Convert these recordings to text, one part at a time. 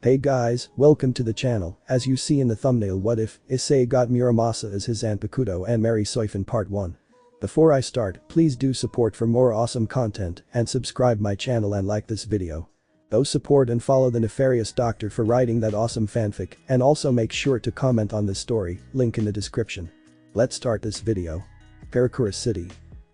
Hey guys, welcome to the channel. As you see in the thumbnail, what if Issei got Muramasa as his Zanpakuto and marry Soi-Fon part 1. Before I start, please do support for more awesome content and subscribe my channel and like this video. Go support and follow the Nefarious doctor for writing that awesome fanfic, and also make sure to comment on this story, link in the description. Let's start this video. Karakura City.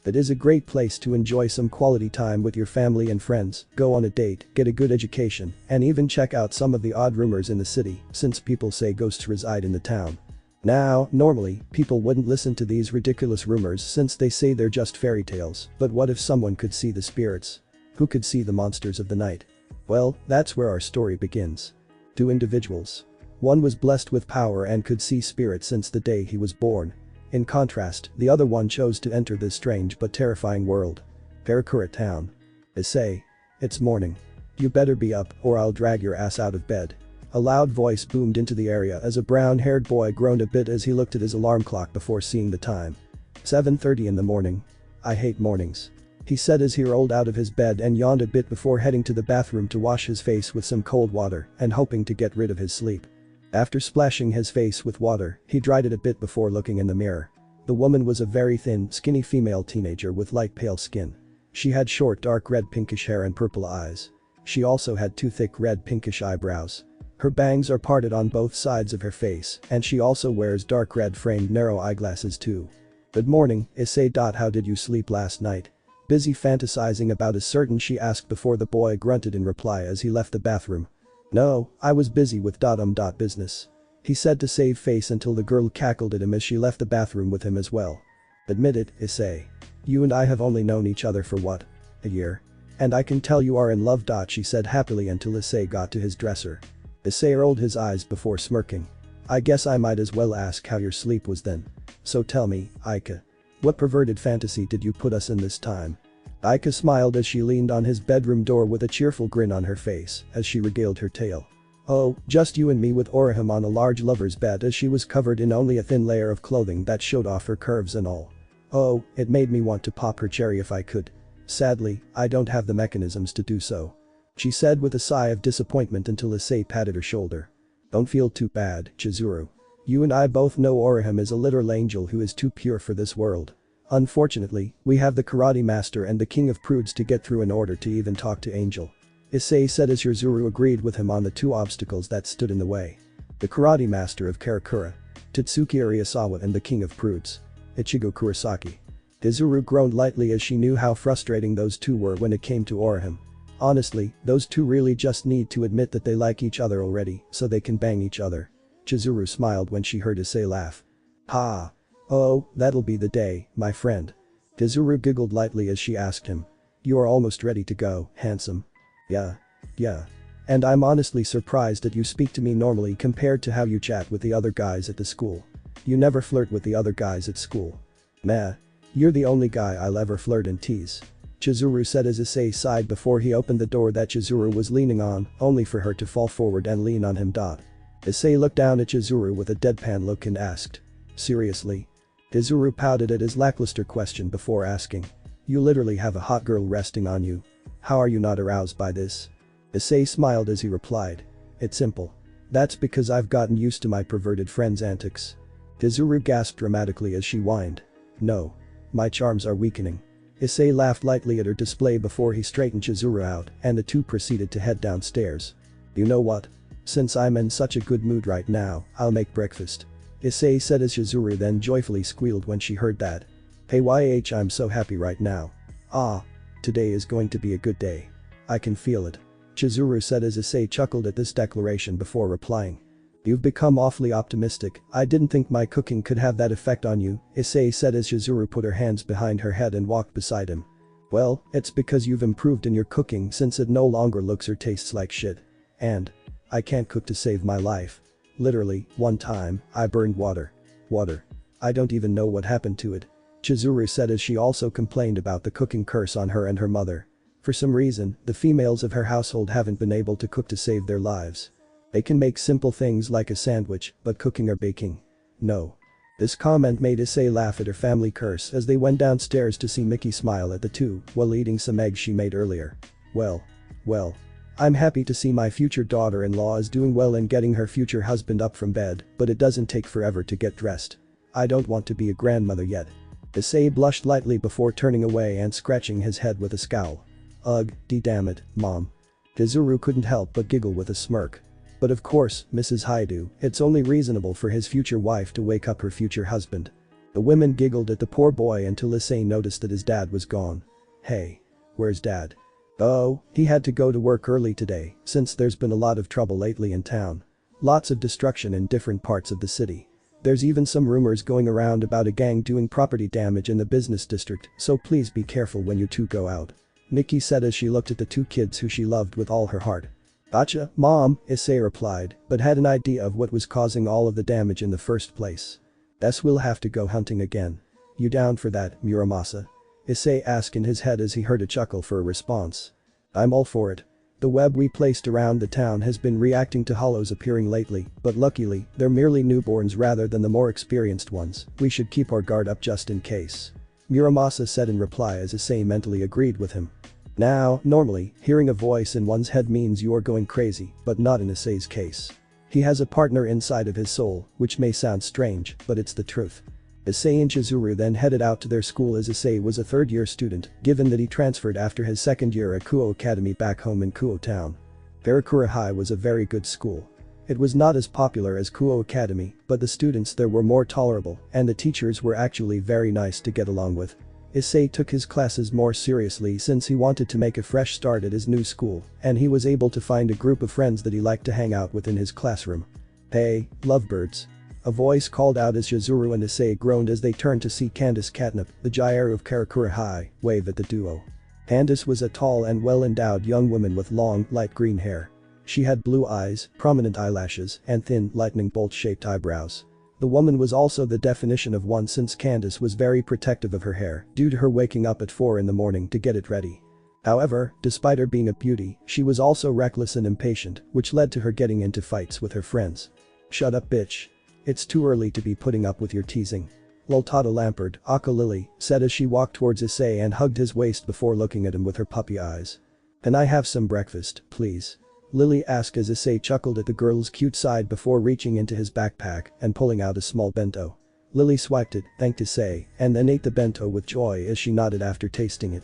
It is a great place to enjoy some quality time with your family and friends, go on a date, get a good education, and even check out some of the odd rumors in the city, since people say ghosts reside in the town. Now, normally, people wouldn't listen to these ridiculous rumors since they say they're just fairy tales, but what if someone could see the spirits? Who could see the monsters of the night? Well, that's where our story begins. Two individuals. One was blessed with power and could see spirits since the day he was born. In contrast, the other one chose to enter this strange but terrifying world. Karakura town. Issei. It's morning. You better be up or I'll drag your ass out of bed. A loud voice boomed into the area as a brown-haired boy groaned a bit as he looked at his alarm clock before seeing the time. 7:30 in the morning. I hate mornings. He said as he rolled out of his bed and yawned a bit before heading to the bathroom to wash his face with some cold water and hoping to get rid of his sleep. After splashing his face with water, he dried it a bit before looking in the mirror. The woman was a very thin, skinny female teenager with light pale skin. She had short dark red pinkish hair and purple eyes. She also had two thick red pinkish eyebrows. Her bangs are parted on both sides of her face, and she also wears dark red framed narrow eyeglasses too. Good morning, Issei. How did you sleep last night? Busy fantasizing about a certain she asked before the boy grunted in reply as he left the bathroom. No, I was busy with business. He said to save face until the girl cackled at him as she left the bathroom with him as well. Admit it, Issei. You and I have only known each other for what? A year? And I can tell you are in love. She said happily until Issei got to his dresser. Issei rolled his eyes before smirking. I guess I might as well ask how your sleep was then. So tell me, Aika. What perverted fantasy did you put us in this time? Aika smiled as she leaned on his bedroom door with a cheerful grin on her face as she regaled her tale. Oh, just you and me with Orihim on a large lover's bed as she was covered in only a thin layer of clothing that showed off her curves and all. Oh, it made me want to pop her cherry if I could. Sadly, I don't have the mechanisms to do so. She said with a sigh of disappointment until Issei patted her shoulder. Don't feel too bad, Chizuru. You and I both know Orihim is a literal angel who is too pure for this world. Unfortunately, we have the karate master and the king of prudes to get through in order to even talk to Angel. Issei said as Chizuru agreed with him on the two obstacles that stood in the way. The karate master of Karakura. Tatsuki Ariasawa and the king of prudes. Ichigo Kurosaki. Chizuru groaned lightly as she knew how frustrating those two were when it came to Orihim. Honestly, those two really just need to admit that they like each other already so they can bang each other. Chizuru smiled when she heard Issei laugh. Ha! Oh, that'll be the day, my friend. Chizuru giggled lightly as she asked him. You are almost ready to go, handsome. Yeah. And I'm honestly surprised that you speak to me normally compared to how you chat with the other guys at the school. You never flirt with the other guys at school. Meh. You're the only guy I'll ever flirt and tease. Chizuru said as Issei sighed before he opened the door that Chizuru was leaning on, only for her to fall forward and lean on him. Issei looked down at Chizuru with a deadpan look and asked. Seriously? Chizuru pouted at his lackluster question before asking. You literally have a hot girl resting on you. How are you not aroused by this? Issei smiled as he replied. It's simple. That's because I've gotten used to my perverted friend's antics. Chizuru gasped dramatically as she whined. No. My charms are weakening. Issei laughed lightly at her display before he straightened Chizuru out and the two proceeded to head downstairs. You know what? Since I'm in such a good mood right now, I'll make breakfast. Issei said as Chizuru then joyfully squealed when she heard that. Hey I'm so happy right now. Ah. Today is going to be a good day. I can feel it. Chizuru said as Issei chuckled at this declaration before replying. You've become awfully optimistic. I didn't think my cooking could have that effect on you, Issei said as Chizuru put her hands behind her head and walked beside him. Well, it's because you've improved in your cooking since it no longer looks or tastes like shit. And I can't cook to save my life. Literally, one time, I burned water. I don't even know what happened to it. Chizuru said as she also complained about the cooking curse on her and her mother. For some reason, the females of her household haven't been able to cook to save their lives. They can make simple things like a sandwich, but cooking or baking? No. This comment made Issei laugh at her family curse as they went downstairs to see Mickey smile at the two while eating some eggs she made earlier. Well, I'm happy to see my future daughter-in-law is doing well and getting her future husband up from bed, but it doesn't take forever to get dressed. I don't want to be a grandmother yet. Issei blushed lightly before turning away and scratching his head with a scowl. Ugh, damn it, Mom. Chizuru couldn't help but giggle with a smirk. But of course, Mrs. Haidu, it's only reasonable for his future wife to wake up her future husband. The women giggled at the poor boy until Issei noticed that his dad was gone. Hey. Where's Dad? Oh, he had to go to work early today, since there's been a lot of trouble lately in town. Lots of destruction in different parts of the city. There's even some rumors going around about a gang doing property damage in the business district, so please be careful when you two go out. Nikki said as she looked at the two kids who she loved with all her heart. Gotcha, Mom, Issei replied, but had an idea of what was causing all of the damage in the first place. Guess we'll have to go hunting again. You down for that, Muramasa? Issei asked in his head as he heard a chuckle for a response. I'm all for it. The web we placed around the town has been reacting to hollows appearing lately, but luckily, they're merely newborns rather than the more experienced ones. We should keep our guard up just in case. Muramasa said in reply as Issei mentally agreed with him. Now, normally, hearing a voice in one's head means you're going crazy, but not in Issei's case. He has a partner inside of his soul, which may sound strange, but it's the truth. Issei and Chizuru then headed out to their school as Issei was a third-year student, given that he transferred after his second year at Kuo Academy back home in Kuo Town. Karakura High was a very good school. It was not as popular as Kuo Academy, but the students there were more tolerable, and the teachers were actually very nice to get along with. Issei took his classes more seriously since he wanted to make a fresh start at his new school, and he was able to find a group of friends that he liked to hang out with in his classroom. Hey, lovebirds. A voice called out as Chizuru and Issei groaned as they turned to see Candace Catnip, the Gyro of Karakura High, wave at the duo. Candace was a tall and well-endowed young woman with long, light green hair. She had blue eyes, prominent eyelashes, and thin, lightning bolt-shaped eyebrows. The woman was also the definition of one since Candace was very protective of her hair due to her waking up at 4 in the morning to get it ready. However, despite her being a beauty, she was also reckless and impatient, which led to her getting into fights with her friends. Shut up, bitch. It's too early to be putting up with your teasing. Loltada Lampard, Aka Lily, said as she walked towards Issei and hugged his waist before looking at him with her puppy eyes. Can I have some breakfast, please? Lily asked as Issei chuckled at the girl's cute side before reaching into his backpack and pulling out a small bento. Lily swiped it, thanked Issei, and then ate the bento with joy as she nodded after tasting it.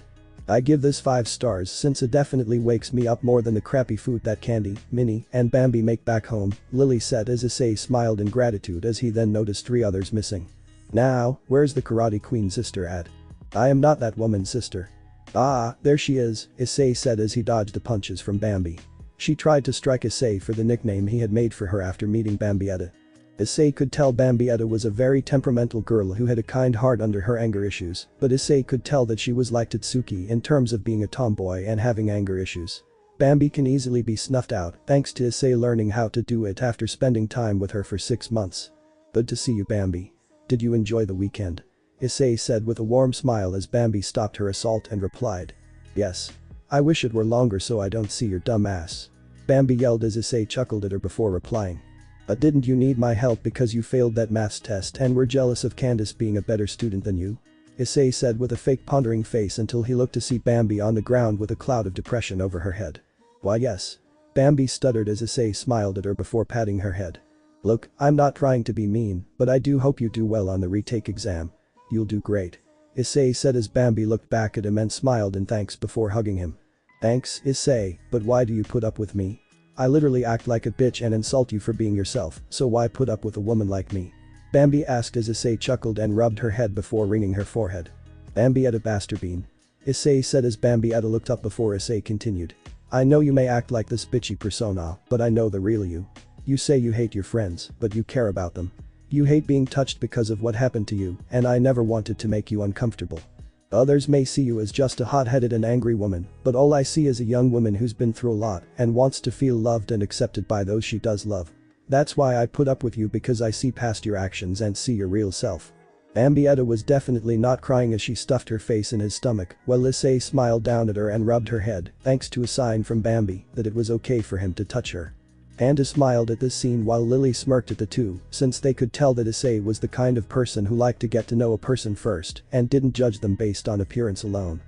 I give this 5 stars since it definitely wakes me up more than the crappy food that Candy, Minnie, and Bambi make back home, Lily said as Issei smiled in gratitude as he then noticed 3 others missing. Now, where's the Karate Queen sister at? I am not that woman's sister. Ah, there she is, Issei said as he dodged the punches from Bambi. She tried to strike Issei for the nickname he had made for her after meeting Bambietta. Issei could tell Bambietta was a very temperamental girl who had a kind heart under her anger issues, but Issei could tell that she was like Tatsuki in terms of being a tomboy and having anger issues. Bambi can easily be snuffed out thanks to Issei learning how to do it after spending time with her for 6 months. Good to see you, Bambi. Did you enjoy the weekend? Issei said with a warm smile as Bambi stopped her assault and replied. Yes. I wish it were longer so I don't see your dumb ass. Bambi yelled as Issei chuckled at her before replying. But didn't you need my help because you failed that maths test and were jealous of Candace being a better student than you? Issei said with a fake pondering face until he looked to see Bambi on the ground with a cloud of depression over her head. Why yes. Bambi stuttered as Issei smiled at her before patting her head. Look, I'm not trying to be mean, but I do hope you do well on the retake exam. You'll do great. Issei said as Bambi looked back at him and smiled in thanks before hugging him. Thanks, Issei, but why do you put up with me? I literally act like a bitch and insult you for being yourself, so why put up with a woman like me? Bambi asked as Issei chuckled and rubbed her head before wringing her forehead. Bambietta Basterbean. Issei said as Bambietta looked up before Issei continued. I know you may act like this bitchy persona, but I know the real you. You say you hate your friends, but you care about them. You hate being touched because of what happened to you, and I never wanted to make you uncomfortable. Others may see you as just a hot-headed and angry woman, but all I see is a young woman who's been through a lot and wants to feel loved and accepted by those she does love. That's why I put up with you because I see past your actions and see your real self. Bambietta was definitely not crying as she stuffed her face in his stomach, while Issei smiled down at her and rubbed her head, thanks to a sign from Bambi that it was okay for him to touch her. Panda smiled at this scene while Lily smirked at the two, since they could tell that Issei was the kind of person who liked to get to know a person first and didn't judge them based on appearance alone.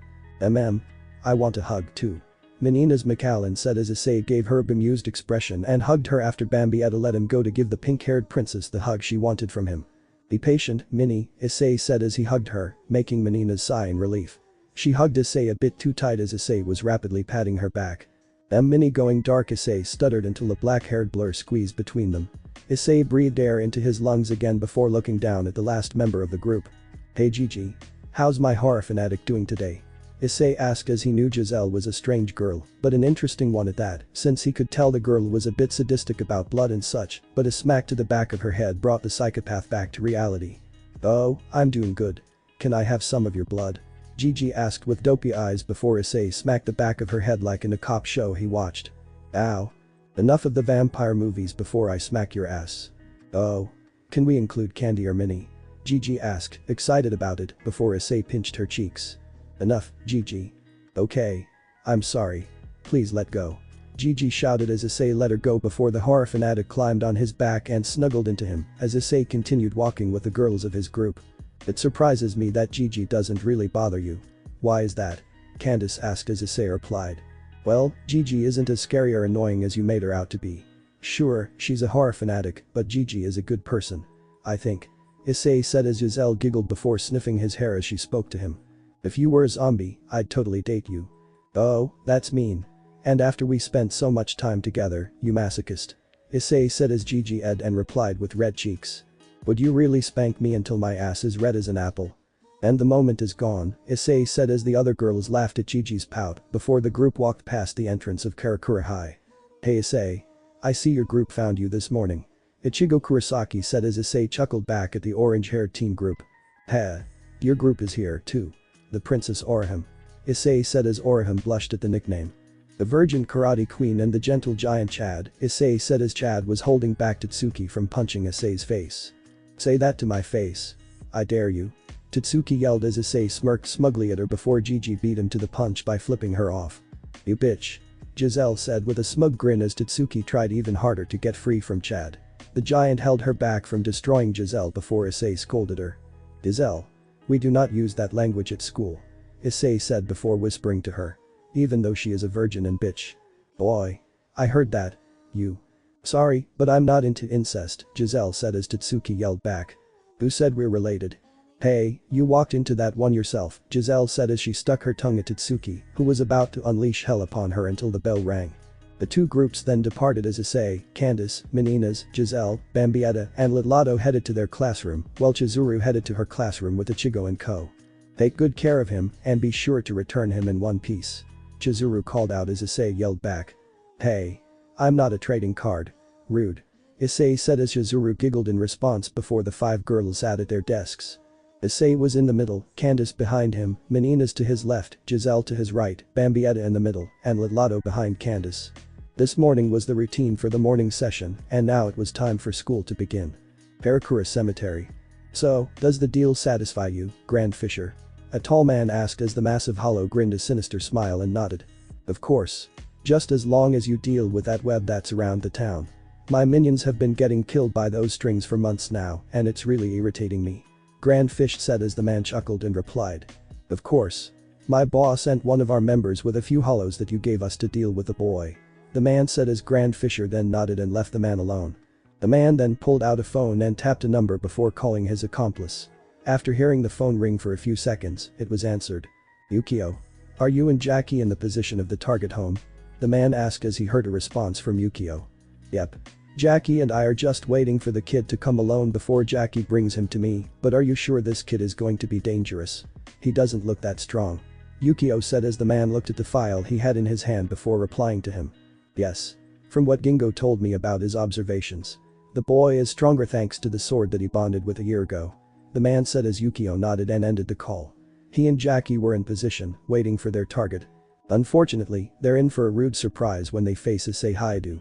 I want a hug too. Menina's Macallan said as Issei gave her a bemused expression and hugged her after Bambi had let him go to give the pink-haired princess the hug she wanted from him. Be patient, Minnie, Issei said as he hugged her, making Menina's sigh in relief. She hugged Issei a bit too tight as Issei was rapidly patting her back. Minnie going dark, Issei stuttered until a black-haired blur squeezed between them. Issei breathed air into his lungs again before looking down at the last member of the group. Hey Gigi. How's my horror fanatic doing today? Issei asked as he knew Giselle was a strange girl, but an interesting one at that, since he could tell the girl was a bit sadistic about blood and such, but a smack to the back of her head brought the psychopath back to reality. Oh, I'm doing good. Can I have some of your blood? Gigi asked with dopey eyes before Issei smacked the back of her head like in a cop show he watched. Ow. Enough of the vampire movies before I smack your ass. Oh. Can we include Candy or Minnie? Gigi asked, excited about it, before Issei pinched her cheeks. Enough, Gigi. Okay. I'm sorry. Please let go. Gigi shouted as Issei let her go before the horror fanatic climbed on his back and snuggled into him as Issei continued walking with the girls of his group. It surprises me that Gigi doesn't really bother you. Why is that? Candace asked as Issei replied. Well, Gigi isn't as scary or annoying as you made her out to be. Sure, she's a horror fanatic, but Gigi is a good person. I think. Issei said as Giselle giggled before sniffing his hair as she spoke to him. If you were a zombie, I'd totally date you. Oh, that's mean. And after we spent so much time together, you masochist. Issei said as Gigi ed and replied with red cheeks. Would you really spank me until my ass is red as an apple? And the moment is gone, Issei said as the other girls laughed at Gigi's pout before the group walked past the entrance of Karakura High. Hey Issei. I see your group found you this morning. Ichigo Kurosaki said as Issei chuckled back at the orange-haired teen group. Heh. Your group is here, too. The Princess Orihime. Issei said as Orihime blushed at the nickname. The Virgin Karate Queen and the gentle giant Chad, Issei said as Chad was holding back Tatsuki from punching Issei's face. Say that to my face. I dare you. Tatsuki yelled as Issei smirked smugly at her before Gigi beat him to the punch by flipping her off. You bitch. Giselle said with a smug grin as Tatsuki tried even harder to get free from Chad. The giant held her back from destroying Giselle before Issei scolded her. Giselle. We do not use that language at school. Issei said before whispering to her. Even though she is a virgin and bitch. Boy. I heard that. You. Sorry, but I'm not into incest, Giselle said as Tatsuki yelled back. Who said we're related? Hey, you walked into that one yourself, Giselle said as she stuck her tongue at Tatsuki, who was about to unleash hell upon her until the bell rang. The two groups then departed as Issei, Candace, Menina's, Giselle, Bambietta, and Litlado headed to their classroom, while Chizuru headed to her classroom with Ichigo and Co. Take good care of him, and be sure to return him in one piece. Chizuru called out as Issei yelled back. Hey. I'm not a trading card. Rude. Issei said as Chizuru giggled in response before the five girls sat at their desks. Issei was in the middle, Candace behind him, Menina's to his left, Giselle to his right, Bambietta in the middle, and Litlado behind Candace. This morning was the routine for the morning session, and now it was time for school to begin. Karakura Cemetery. So, does the deal satisfy you, Grand Fisher? A tall man asked as the massive hollow grinned a sinister smile and nodded. Of course. Just as long as you deal with that web that's around the town. My minions have been getting killed by those strings for months now, and it's really irritating me. Grand Fish said as the man chuckled and replied. Of course. My boss sent one of our members with a few hollows that you gave us to deal with the boy. The man said as Grand Fisher then nodded and left the man alone. The man then pulled out a phone and tapped a number before calling his accomplice. After hearing the phone ring for a few seconds, it was answered. Yukio. Are you and Jackie in the position of the target home? The man asked as he heard a response from Yukio. Yep. Jackie and I are just waiting for the kid to come alone before Jackie brings him to me, but are you sure this kid is going to be dangerous? He doesn't look that strong. Yukio said as the man looked at the file he had in his hand before replying to him. Yes. From what Gingo told me about his observations. The boy is stronger thanks to the sword that he bonded with a year ago. The man said as Yukio nodded and ended the call. He and Jackie were in position, waiting for their target. Unfortunately, they're in for a rude surprise when they face Issei Haidu.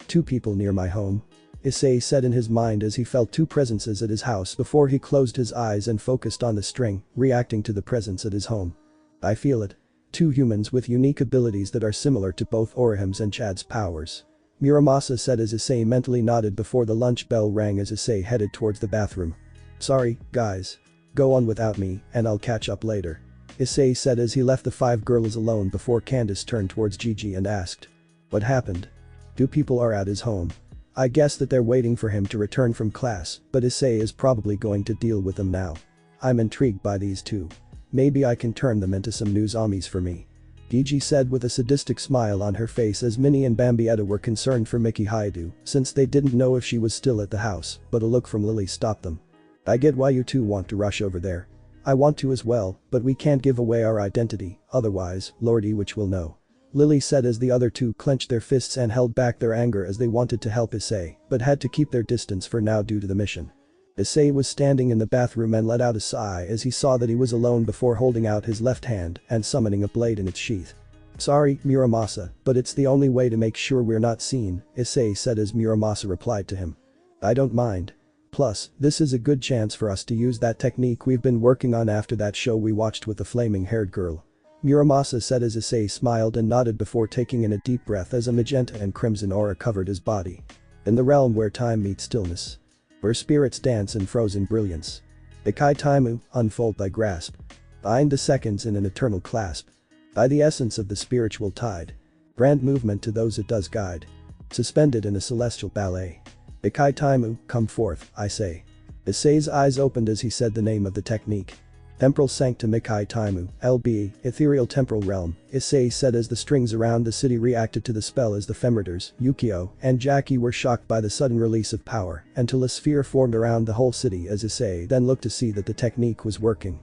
Two people near my home. Issei said in his mind as he felt two presences at his house before he closed his eyes and focused on the string, reacting to the presence at his home. I feel it. Two humans with unique abilities that are similar to both Orihime's and Chad's powers. Muramasa said as Issei mentally nodded before the lunch bell rang as Issei headed towards the bathroom. Sorry, guys. Go on without me, and I'll catch up later. Issei said as he left the 5 girls alone before Candace turned towards Gigi and asked. What happened? 2 people are at his home. I guess that they're waiting for him to return from class, but Issei is probably going to deal with them now. I'm intrigued by these 2. Maybe I can turn them into some new zombies for me. Gigi said with a sadistic smile on her face as Minnie and Bambi were concerned for Mickey Haidu since they didn't know if she was still at the house, but a look from Lily stopped them. I get why you 2 want to rush over there. I want to as well, but we can't give away our identity, otherwise, Lord Ewich will know. Lily said as the other 2 clenched their fists and held back their anger as they wanted to help Issei, but had to keep their distance for now due to the mission. Issei was standing in the bathroom and let out a sigh as he saw that he was alone before holding out his left hand and summoning a blade in its sheath. Sorry, Muramasa, but it's the only way to make sure we're not seen, Issei said as Muramasa replied to him. I don't mind. Plus, this is a good chance for us to use that technique we've been working on after that show we watched with the flaming-haired girl. Muramasa said as Issei smiled and nodded before taking in a deep breath as a magenta and crimson aura covered his body. In the realm where time meets stillness. Where spirits dance in frozen brilliance. Ikai Taimu, unfold thy grasp. Bind the seconds in an eternal clasp. By the essence of the spiritual tide. Grant movement to those it does guide. Suspended in a celestial ballet. Ikai Taimu, come forth, I say. Issei's eyes opened as he said the name of the technique. Temporal Sanctum Ikai Taimu, LB, Ethereal Temporal Realm, Issei said as the strings around the city reacted to the spell as the Femriders, Yukio, and Jackie were shocked by the sudden release of power until a sphere formed around the whole city as Issei then looked to see that the technique was working.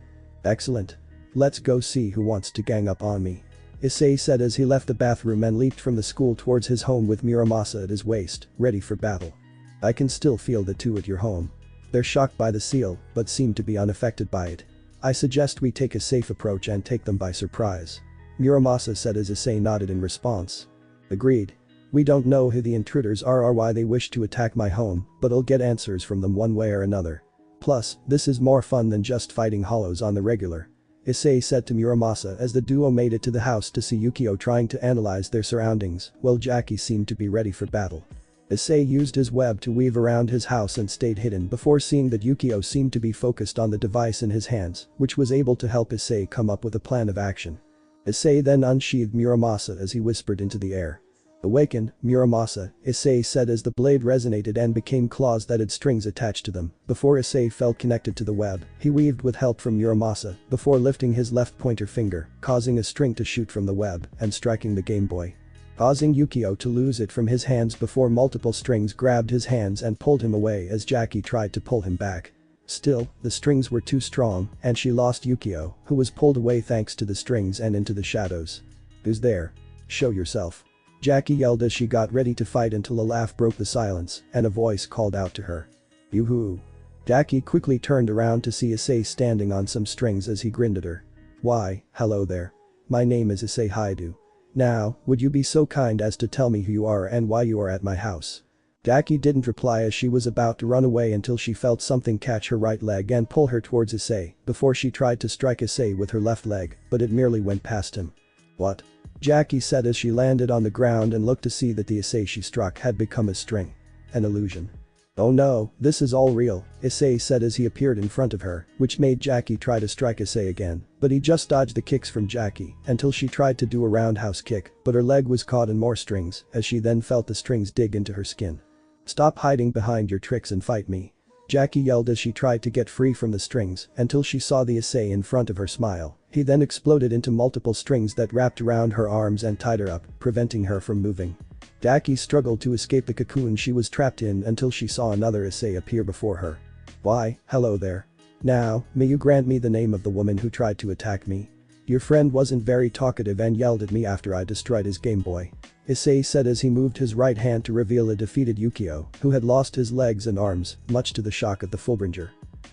Excellent. Let's go see who wants to gang up on me. Issei said as he left the bathroom and leaped from the school towards his home with Muramasa at his waist, ready for battle. I can still feel the 2 at your home. They're shocked by the seal, but seem to be unaffected by it. I suggest we take a safe approach and take them by surprise. Muramasa said as Issei nodded in response. Agreed. We don't know who the intruders are or why they wish to attack my home, but I'll get answers from them one way or another. Plus, this is more fun than just fighting hollows on the regular. Issei said to Muramasa as the duo made it to the house to see Yukio trying to analyze their surroundings, while Jackie seemed to be ready for battle. Issei used his web to weave around his house and stayed hidden before seeing that Yukio seemed to be focused on the device in his hands, which was able to help Issei come up with a plan of action. Issei then unsheathed Muramasa as he whispered into the air. Awaken, Muramasa, Issei said as the blade resonated and became claws that had strings attached to them. Before Issei felt connected to the web, he weaved with help from Muramasa before lifting his left pointer finger, causing a string to shoot from the web and striking the Game Boy. Causing Yukio to lose it from his hands before multiple strings grabbed his hands and pulled him away as Jackie tried to pull him back. Still, the strings were too strong and she lost Yukio, who was pulled away thanks to the strings and into the shadows. Who's there? Show yourself. Jackie yelled as she got ready to fight until a laugh broke the silence and a voice called out to her. Yoo-hoo. Jackie quickly turned around to see Issei standing on some strings as he grinned at her. Why, hello there. My name is Issei Haidu. Now, would you be so kind as to tell me who you are and why you are at my house? Jackie didn't reply as she was about to run away until she felt something catch her right leg and pull her towards Issei before she tried to strike Issei with her left leg, but it merely went past him. What? Jackie said as she landed on the ground and looked to see that the Issei she struck had become a string. An illusion. Oh no, this is all real, Issei said as he appeared in front of her, which made Jackie try to strike Issei again, but he just dodged the kicks from Jackie until she tried to do a roundhouse kick, but her leg was caught in more strings as she then felt the strings dig into her skin. Stop hiding behind your tricks and fight me. Jackie yelled as she tried to get free from the strings until she saw the Issei in front of her smile. He then exploded into multiple strings that wrapped around her arms and tied her up, preventing her from moving. Jackie struggled to escape the cocoon she was trapped in until she saw another Issei appear before her. Why, hello there. Now, may you grant me the name of the woman who tried to attack me? Your friend wasn't very talkative and yelled at me after I destroyed his Game Boy. Issei said as he moved his right hand to reveal a defeated Yukio, who had lost his legs and arms, much to the shock of the Fullbringer.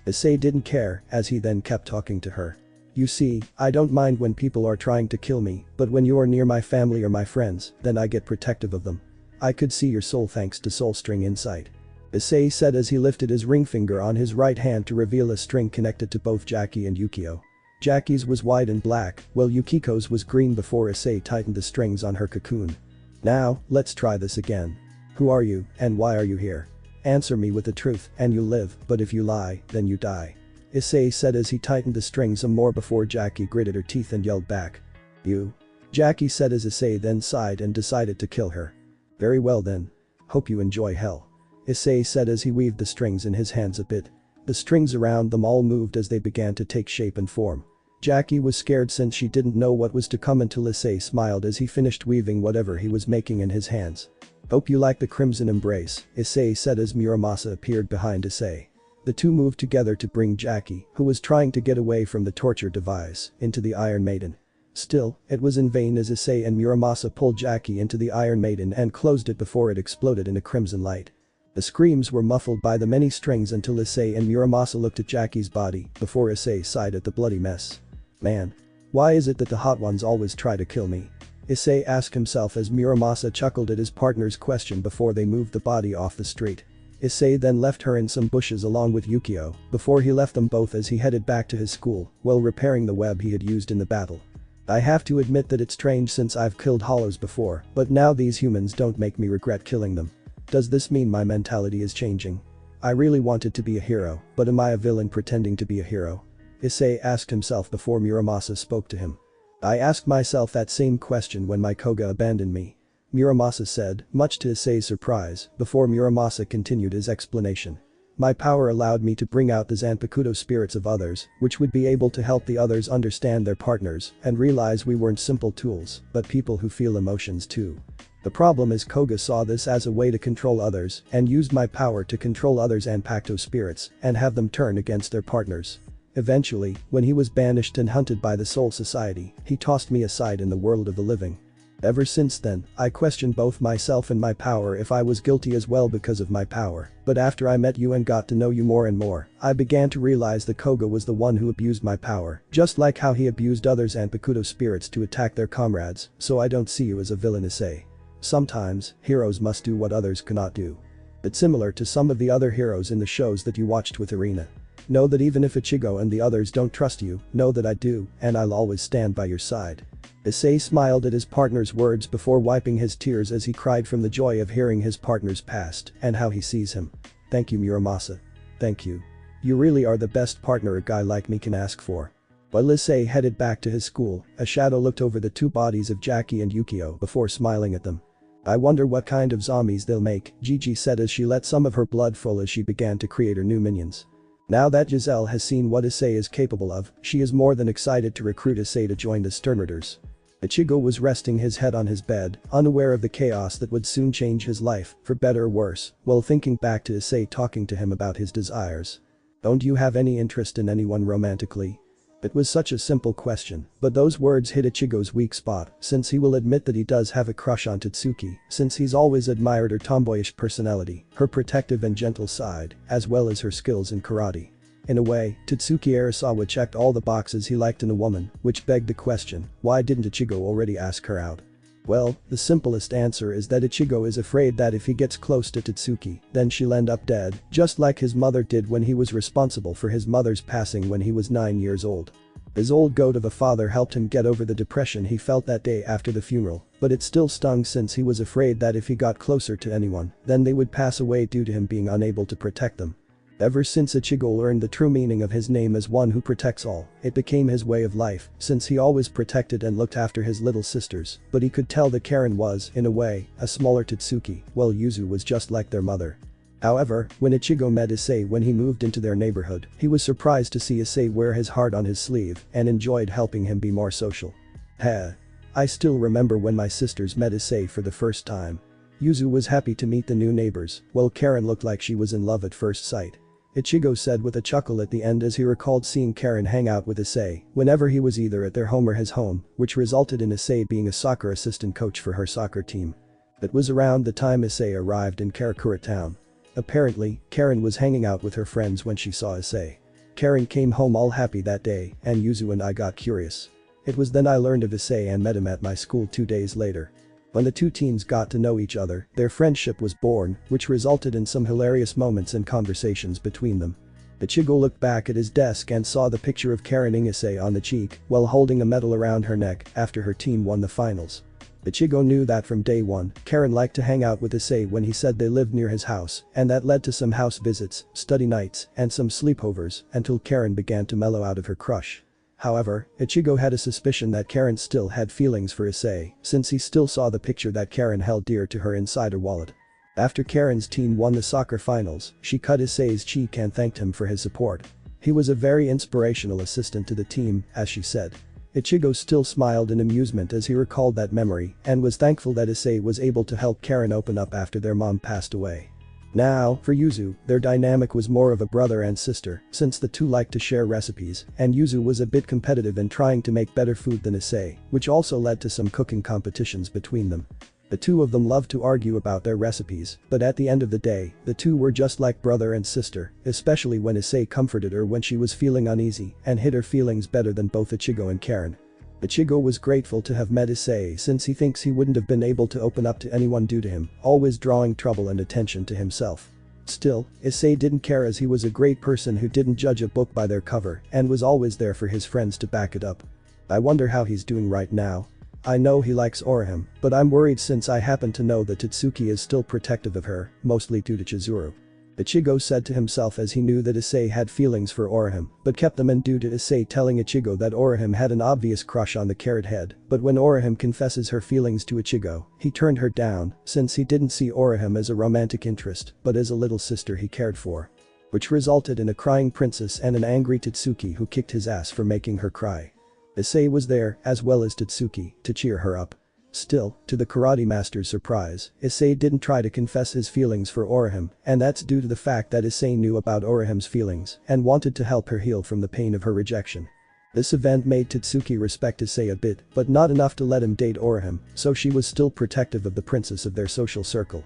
Issei didn't care as he then kept talking to her. You see, I don't mind when people are trying to kill me, but when you are near my family or my friends, then I get protective of them. I could see your soul thanks to Soul String Insight. Issei said as he lifted his ring finger on his right hand to reveal a string connected to both Jackie and Yukio. Jackie's was white and black, while Yukiko's was green before Issei tightened the strings on her cocoon. Now, let's try this again. Who are you, and why are you here? Answer me with the truth, and you live, but if you lie, then you die. Issei said as he tightened the strings some more before Jackie gritted her teeth and yelled back. You? Jackie said as Issei then sighed and decided to kill her. Very well then. Hope you enjoy hell. Issei said as he weaved the strings in his hands a bit. The strings around them all moved as they began to take shape and form. Jackie was scared since she didn't know what was to come until Issei smiled as he finished weaving whatever he was making in his hands. Hope you like the crimson embrace, Issei said as Muramasa appeared behind Issei. The two moved together to bring Jackie, who was trying to get away from the torture device, into the Iron Maiden. Still, it was in vain as Issei and Muramasa pulled Jackie into the Iron Maiden and closed it before it exploded in a crimson light. The screams were muffled by the many strings until Issei and Muramasa looked at Jackie's body before Issei sighed at the bloody mess. Man. Why is it that the hot ones always try to kill me? Issei asked himself as Muramasa chuckled at his partner's question before they moved the body off the street. Issei then left her in some bushes along with Yukio before he left them both as he headed back to his school while repairing the web he had used in the battle. I have to admit that it's strange since I've killed hollows before, but now these humans don't make me regret killing them. Does this mean my mentality is changing? I really wanted to be a hero, but am I a villain pretending to be a hero? Issei asked himself before Muramasa spoke to him. I asked myself that same question when my Koga abandoned me. Muramasa said, much to Issei's surprise, before Muramasa continued his explanation. My power allowed me to bring out the Zanpakuto spirits of others, which would be able to help the others understand their partners and realize we weren't simple tools, but people who feel emotions too. The problem is Koga saw this as a way to control others and used my power to control others' Zanpakuto spirits and have them turn against their partners. Eventually, when he was banished and hunted by the Soul Society, he tossed me aside in the world of the living. Ever since then, I questioned both myself and my power if I was guilty as well because of my power, but after I met you and got to know you more and more, I began to realize that Koga was the one who abused my power, just like how he abused others' Zanpakuto spirits to attack their comrades, so I don't see you as a villain, Issei. Sometimes, heroes must do what others cannot do. It's similar to some of the other heroes in the shows that you watched with Arena. Know that even if Ichigo and the others don't trust you, know that I do, and I'll always stand by your side. Issei smiled at his partner's words before wiping his tears as he cried from the joy of hearing his partner's past and how he sees him. Thank you, Muramasa. Thank you. You really are the best partner a guy like me can ask for. While Issei headed back to his school, a shadow looked over the two bodies of Jackie and Yukio before smiling at them. I wonder what kind of zombies they'll make, Gigi said as she let some of her blood flow as she began to create her new minions. Now that Giselle has seen what Issei is capable of, she is more than excited to recruit Issei to join the Intruders. Ichigo was resting his head on his bed, unaware of the chaos that would soon change his life, for better or worse, while thinking back to Issei talking to him about his desires. Don't you have any interest in anyone romantically? It was such a simple question, but those words hit Ichigo's weak spot, since he will admit that he does have a crush on Tatsuki, since he's always admired her tomboyish personality, her protective and gentle side, as well as her skills in karate. In a way, Tatsuki Arasawa checked all the boxes he liked in a woman, which begged the question, why didn't Ichigo already ask her out? Well, the simplest answer is that Ichigo is afraid that if he gets close to Tatsuki, then she'll end up dead, just like his mother did when he was responsible for his mother's passing when he was 9 years old. His old goat of a father helped him get over the depression he felt that day after the funeral, but it still stung since he was afraid that if he got closer to anyone, then they would pass away due to him being unable to protect them. Ever since Ichigo learned the true meaning of his name as one who protects all, it became his way of life, since he always protected and looked after his little sisters, but he could tell that Karen was, in a way, a smaller Tatsuki, while Yuzu was just like their mother. However, when Ichigo met Issei when he moved into their neighborhood, he was surprised to see Issei wear his heart on his sleeve and enjoyed helping him be more social. Heh. I still remember when my sisters met Issei for the first time. Yuzu was happy to meet the new neighbors, while Karen looked like she was in love at first sight. Ichigo said with a chuckle at the end as he recalled seeing Karen hang out with Issei whenever he was either at their home or his home, which resulted in Issei being a soccer assistant coach for her soccer team. It was around the time Issei arrived in Karakura town. Apparently, Karen was hanging out with her friends when she saw Issei. Karen came home all happy that day, and Yuzu and I got curious. It was then I learned of Issei and met him at my school 2 days later. When the two teens got to know each other, their friendship was born, which resulted in some hilarious moments and conversations between them. Ichigo looked back at his desk and saw the picture of Karen Issei on the cheek while holding a medal around her neck after her team won the finals. Ichigo knew that from day one, Karen liked to hang out with Issei when he said they lived near his house, and that led to some house visits, study nights, and some sleepovers, until Karen began to mellow out of her crush. However, Ichigo had a suspicion that Karen still had feelings for Issei, since he still saw the picture that Karen held dear to her inside her wallet. After Karen's team won the soccer finals, she cut Issei's cheek and thanked him for his support. He was a very inspirational assistant to the team, as she said. Ichigo still smiled in amusement as he recalled that memory and was thankful that Issei was able to help Karen open up after their mom passed away. Now, for Yuzu, their dynamic was more of a brother and sister, since the two liked to share recipes, and Yuzu was a bit competitive in trying to make better food than Issei, which also led to some cooking competitions between them. The two of them loved to argue about their recipes, but at the end of the day, the two were just like brother and sister, especially when Issei comforted her when she was feeling uneasy and hid her feelings better than both Ichigo and Karen. Ichigo was grateful to have met Issei since he thinks he wouldn't have been able to open up to anyone due to him, always drawing trouble and attention to himself. Still, Issei didn't care as he was a great person who didn't judge a book by their cover and was always there for his friends to back it up. I wonder how he's doing right now. I know he likes Orihime, but I'm worried since I happen to know that Tatsuki is still protective of her, mostly due to Chizuru. Ichigo said to himself as he knew that Issei had feelings for Orihime, but kept them in due to Issei telling Ichigo that Orihime had an obvious crush on the carrot head, but when Orihime confesses her feelings to Ichigo, he turned her down, since he didn't see Orihime as a romantic interest, but as a little sister he cared for. Which resulted in a crying princess and an angry Tatsuki who kicked his ass for making her cry. Issei was there, as well as Tatsuki, to cheer her up. Still, to the karate master's surprise, Issei didn't try to confess his feelings for Orihime, and that's due to the fact that Issei knew about Orihime's feelings and wanted to help her heal from the pain of her rejection. This event made Tatsuki respect Issei a bit, but not enough to let him date Orihime, so she was still protective of the princess of their social circle.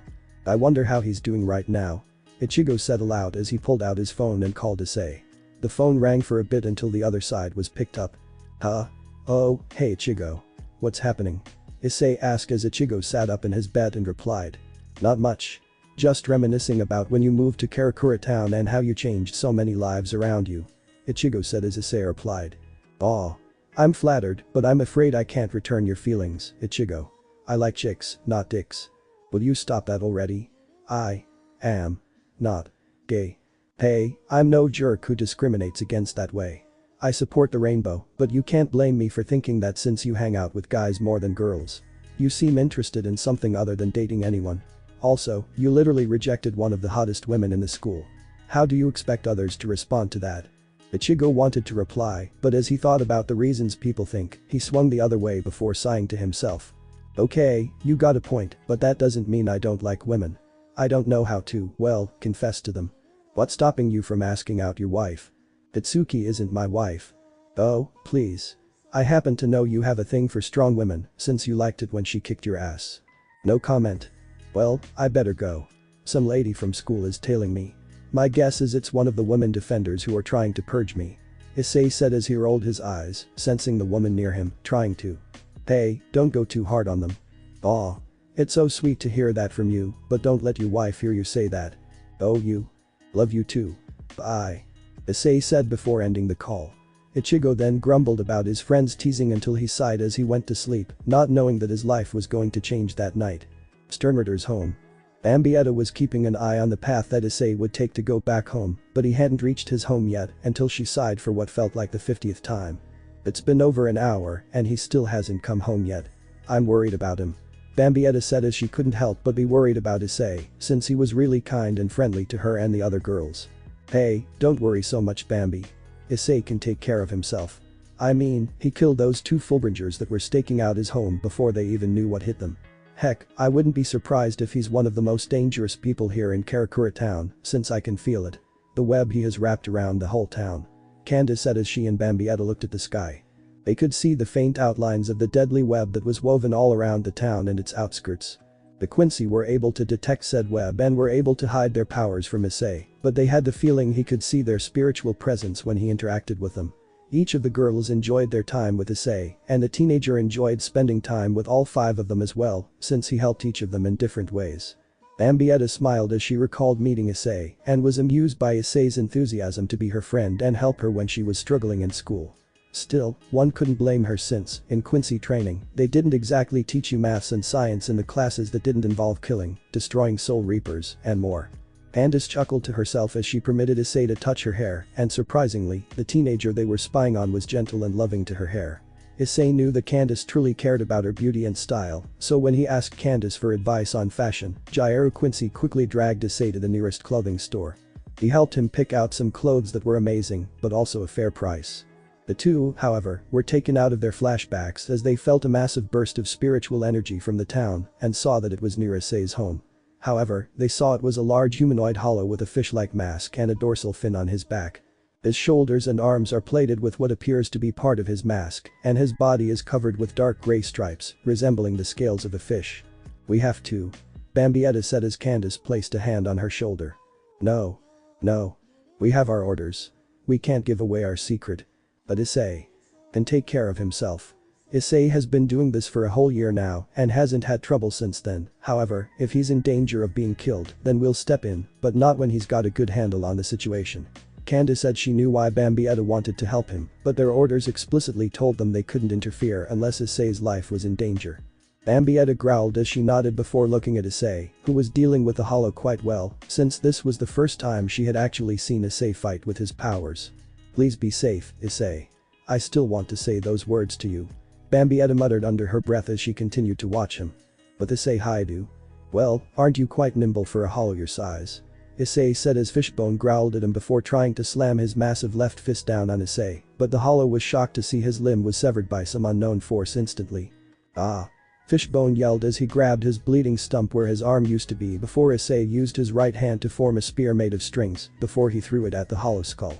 I wonder how he's doing right now. Ichigo said aloud as he pulled out his phone and called Issei. The phone rang for a bit until the other side was picked up. Huh? Oh, hey Ichigo. What's happening? Issei asked as Ichigo sat up in his bed and replied. Not much. Just reminiscing about when you moved to Karakura town and how you changed so many lives around you. Ichigo said as Issei replied. Aw. I'm flattered, but I'm afraid I can't return your feelings, Ichigo. I like chicks, not dicks. Will you stop that already? I am not gay. Hey, I'm no jerk who discriminates against that way. I support the rainbow, but you can't blame me for thinking that since you hang out with guys more than girls. You seem interested in something other than dating anyone. Also, you literally rejected one of the hottest women in the school. How do you expect others to respond to that? Ichigo wanted to reply, but as he thought about the reasons people think, he swung the other way before sighing to himself. Okay, you got a point, but that doesn't mean I don't like women. I don't know how to, well, confess to them. What's stopping you from asking out your wife? Tatsuki isn't my wife. Oh, please. I happen to know you have a thing for strong women, since you liked it when she kicked your ass. No comment. Well, I better go. Some lady from school is tailing me. My guess is it's one of the women defenders who are trying to purge me. Issei said as he rolled his eyes, sensing the woman near him, trying to. Hey, don't go too hard on them. Aw. It's so sweet to hear that from you, but don't let your wife hear you say that. Oh you. Love you too. Bye. Issei said before ending the call. Ichigo then grumbled about his friend's teasing until he sighed as he went to sleep, not knowing that his life was going to change that night. Sternritter's home. Bambietta was keeping an eye on the path that Issei would take to go back home, but he hadn't reached his home yet until she sighed for what felt like the 50th time. It's been over an hour and he still hasn't come home yet. I'm worried about him. Bambietta said as she couldn't help but be worried about Issei, since he was really kind and friendly to her and the other girls. Hey, don't worry so much Bambi. Issei can take care of himself. I mean, he killed those two Fullbringers that were staking out his home before they even knew what hit them. Heck, I wouldn't be surprised if he's one of the most dangerous people here in Karakura town, since I can feel it. The web he has wrapped around the whole town. Candace said as she and Bambietta looked at the sky. They could see the faint outlines of the deadly web that was woven all around the town and its outskirts. The Quincy were able to detect said web and were able to hide their powers from Issei, but they had the feeling he could see their spiritual presence when he interacted with them. Each of the girls enjoyed their time with Issei, and the teenager enjoyed spending time with all 5 of them as well, since he helped each of them in different ways. Bambietta smiled as she recalled meeting Issei and was amused by Issei's enthusiasm to be her friend and help her when she was struggling in school. Still, one couldn't blame her since, in Quincy training, they didn't exactly teach you maths and science in the classes that didn't involve killing, destroying soul reapers, and more. Candace chuckled to herself as she permitted Issei to touch her hair, and surprisingly, the teenager they were spying on was gentle and loving to her hair. Issei knew that Candace truly cared about her beauty and style, so when he asked Candace for advice on fashion, Jairo Quincy quickly dragged Issei to the nearest clothing store. He helped him pick out some clothes that were amazing, but also a fair price. The two, however, were taken out of their flashbacks as they felt a massive burst of spiritual energy from the town and saw that it was near Issei's home. However, they saw it was a large humanoid hollow with a fish-like mask and a dorsal fin on his back. His shoulders and arms are plated with what appears to be part of his mask, and his body is covered with dark gray stripes, resembling the scales of a fish. "We have to." Bambi said as Candace placed a hand on her shoulder. "No. No. We have our orders. We can't give away our secret." But Issei can take care of himself. Issei has been doing this for a whole year now and hasn't had trouble since then. However, if he's in danger of being killed, then we'll step in, but not when he's got a good handle on the situation. Candace said she knew why Bambi wanted to help him, but their orders explicitly told them they couldn't interfere unless Issei's life was in danger. Bambi growled as she nodded before looking at Issei, who was dealing with the hollow quite well, since this was the first time she had actually seen Issei fight with his powers. "Please be safe, Issei. I still want to say those words to you." Bambi muttered under her breath as she continued to watch him. "But Issei Haidu? Well, aren't you quite nimble for a hollow your size?" Issei said as Fishbone growled at him before trying to slam his massive left fist down on Issei, but the hollow was shocked to see his limb was severed by some unknown force instantly. "Ah!" Fishbone yelled as he grabbed his bleeding stump where his arm used to be before Issei used his right hand to form a spear made of strings before he threw it at the hollow skull,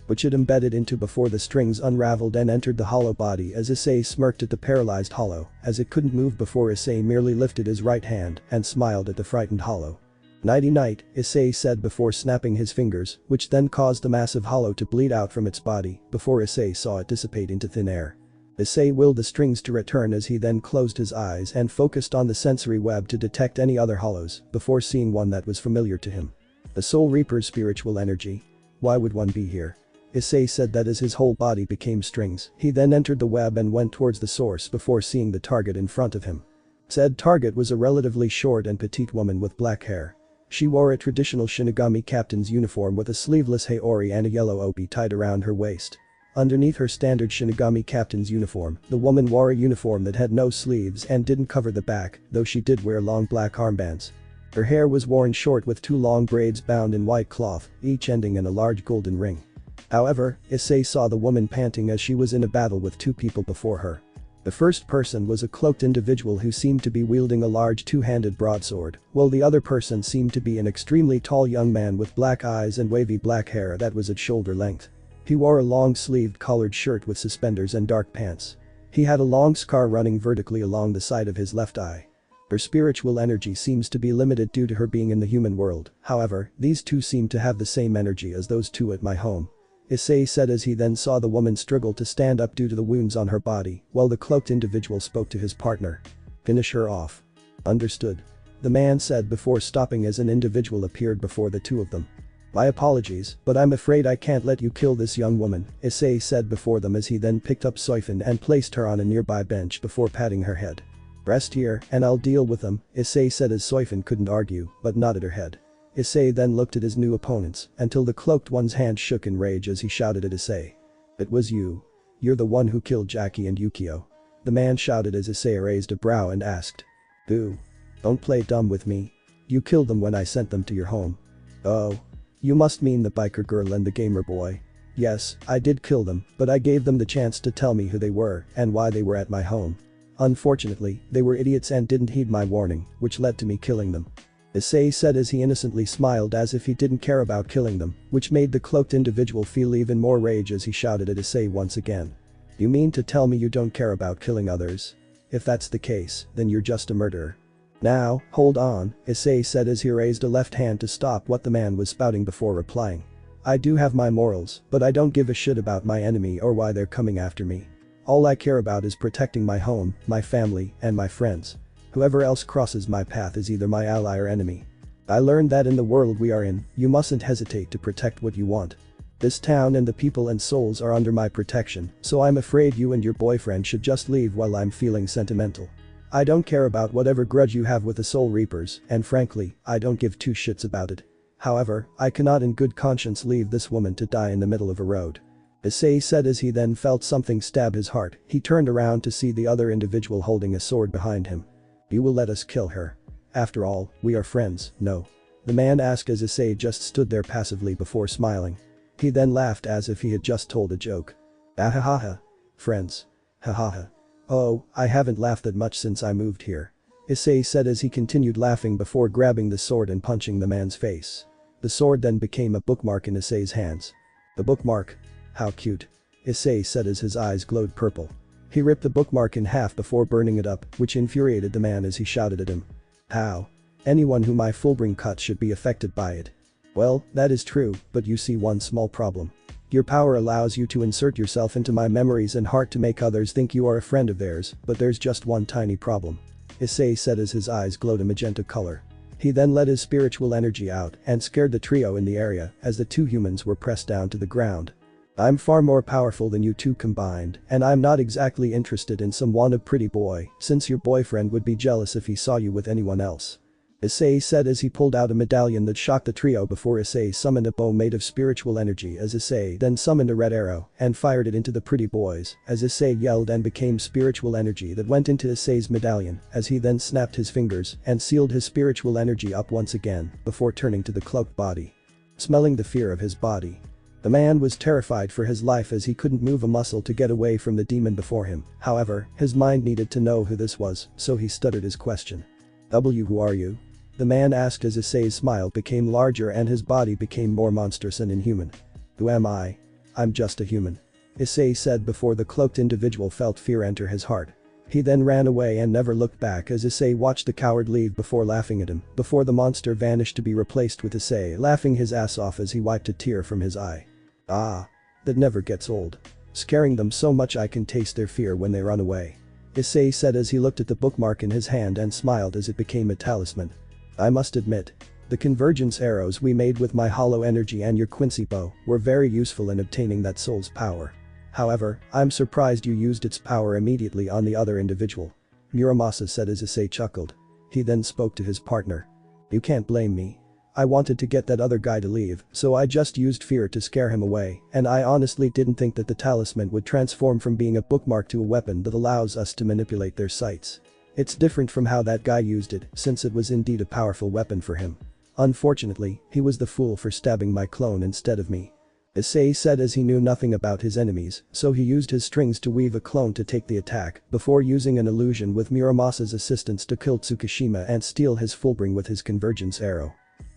which it embedded into before the strings unraveled and entered the hollow body as Issei smirked at the paralyzed hollow as it couldn't move before Issei merely lifted his right hand and smiled at the frightened hollow. "Nighty-night," Issei said before snapping his fingers, which then caused the massive hollow to bleed out from its body before Issei saw it dissipate into thin air. Issei willed the strings to return as he then closed his eyes and focused on the sensory web to detect any other hollows before seeing one that was familiar to him. The Soul Reaper's spiritual energy. Why would one be here? Issei said that as his whole body became strings, he then entered the web and went towards the source before seeing the target in front of him. Said target was a relatively short and petite woman with black hair. She wore a traditional Shinigami captain's uniform with a sleeveless haori and a yellow obi tied around her waist. Underneath her standard Shinigami captain's uniform, the woman wore a uniform that had no sleeves and didn't cover the back, though she did wear long black armbands. Her hair was worn short with two long braids bound in white cloth, each ending in a large golden ring. However, Issei saw the woman panting as she was in a battle with two people before her. The first person was a cloaked individual who seemed to be wielding a large two-handed broadsword, while the other person seemed to be an extremely tall young man with black eyes and wavy black hair that was at shoulder length. He wore a long-sleeved collared shirt with suspenders and dark pants. He had a long scar running vertically along the side of his left eye. Her spiritual energy seems to be limited due to her being in the human world, however, these two seem to have the same energy as those two at my home. Issei said as he then saw the woman struggle to stand up due to the wounds on her body, while the cloaked individual spoke to his partner. "Finish her off." "Understood." The man said before stopping as an individual appeared before the two of them. "My apologies, but I'm afraid I can't let you kill this young woman," Issei said before them as he then picked up Soi-Fon and placed her on a nearby bench before patting her head. "Rest here and I'll deal with them," Issei said as Soi-Fon couldn't argue but nodded her head. Issei then looked at his new opponents until the cloaked one's hand shook in rage as he shouted at Issei. "It was you. You're the one who killed Jackie and Yukio." The man shouted as Issei raised a brow and asked. "Boo. Don't play dumb with me. You killed them when I sent them to your home." "Oh. You must mean the biker girl and the gamer boy." "Yes, I did kill them, but I gave them the chance to tell me who they were and why they were at my home. Unfortunately, they were idiots and didn't heed my warning, which led to me killing them." Issei said as he innocently smiled as if he didn't care about killing them, which made the cloaked individual feel even more rage as he shouted at Issei once again. "You mean to tell me you don't care about killing others? If that's the case, then you're just a murderer." "Now, hold on," Issei said as he raised a left hand to stop what the man was spouting before replying. "I do have my morals, but I don't give a shit about my enemy or why they're coming after me. All I care about is protecting my home, my family, and my friends. Whoever else crosses my path is either my ally or enemy. I learned that in the world we are in, you mustn't hesitate to protect what you want." This town and the people and souls are under my protection, so I'm afraid you and your boyfriend should just leave while I'm feeling sentimental. I don't care about whatever grudge you have with the Soul Reapers, and frankly, I don't give two shits about it. However, I cannot in good conscience leave this woman to die in the middle of a road. Issei said as he then felt something stab his heart. He turned around to see the other individual holding a sword behind him. You will let us kill her. After all, we are friends, no? The man asked as Issei just stood there passively before smiling. He then laughed as if he had just told a joke. Ahahaha. Friends. Hahaha. Oh, I haven't laughed that much since I moved here. Issei said as he continued laughing before grabbing the sword and punching the man's face. The sword then became a bookmark in Issei's hands. The bookmark? How cute. Issei said as his eyes glowed purple. He ripped the bookmark in half before burning it up, which infuriated the man as he shouted at him. How? Anyone whom I Fullbring cut should be affected by it. Well, that is true, but you see one small problem. Your power allows you to insert yourself into my memories and heart to make others think you are a friend of theirs, but there's just one tiny problem. Issei said as his eyes glowed a magenta color. He then let his spiritual energy out and scared the trio in the area as the two humans were pressed down to the ground. I'm far more powerful than you two combined, and I'm not exactly interested in some wannabe pretty boy, since your boyfriend would be jealous if he saw you with anyone else. Issei said as he pulled out a medallion that shocked the trio before Issei summoned a bow made of spiritual energy as Issei then summoned a red arrow and fired it into the pretty boys as Issei yelled and became spiritual energy that went into Issei's medallion as he then snapped his fingers and sealed his spiritual energy up once again before turning to the cloaked body. Smelling the fear of his body. The man was terrified for his life as he couldn't move a muscle to get away from the demon before him. However, his mind needed to know who this was, so he stuttered his question. Who are you? The man asked as Issei's smile became larger and his body became more monstrous and inhuman. Who am I? I'm just a human. Issei said before the cloaked individual felt fear enter his heart. He then ran away and never looked back as Issei watched the coward leave before laughing at him, before the monster vanished to be replaced with Issei laughing his ass off as he wiped a tear from his eye. Ah. That never gets old. Scaring them so much I can taste their fear when they run away. Issei said as he looked at the bookmark in his hand and smiled as it became a talisman. I must admit, the convergence arrows we made with my hollow energy and your Quincy bow were very useful in obtaining that soul's power. However, I'm surprised you used its power immediately on the other individual. Muramasa said as Issei chuckled. He then spoke to his partner. You can't blame me. I wanted to get that other guy to leave, so I just used fear to scare him away, and I honestly didn't think that the talisman would transform from being a bookmark to a weapon that allows us to manipulate their sights. It's different from how that guy used it, since it was indeed a powerful weapon for him. Unfortunately, he was the fool for stabbing my clone instead of me. Issei said as he knew nothing about his enemies, so he used his strings to weave a clone to take the attack, before using an illusion with Muramasa's assistance to kill Tsukishima and steal his Fullbring with his Convergent arrow.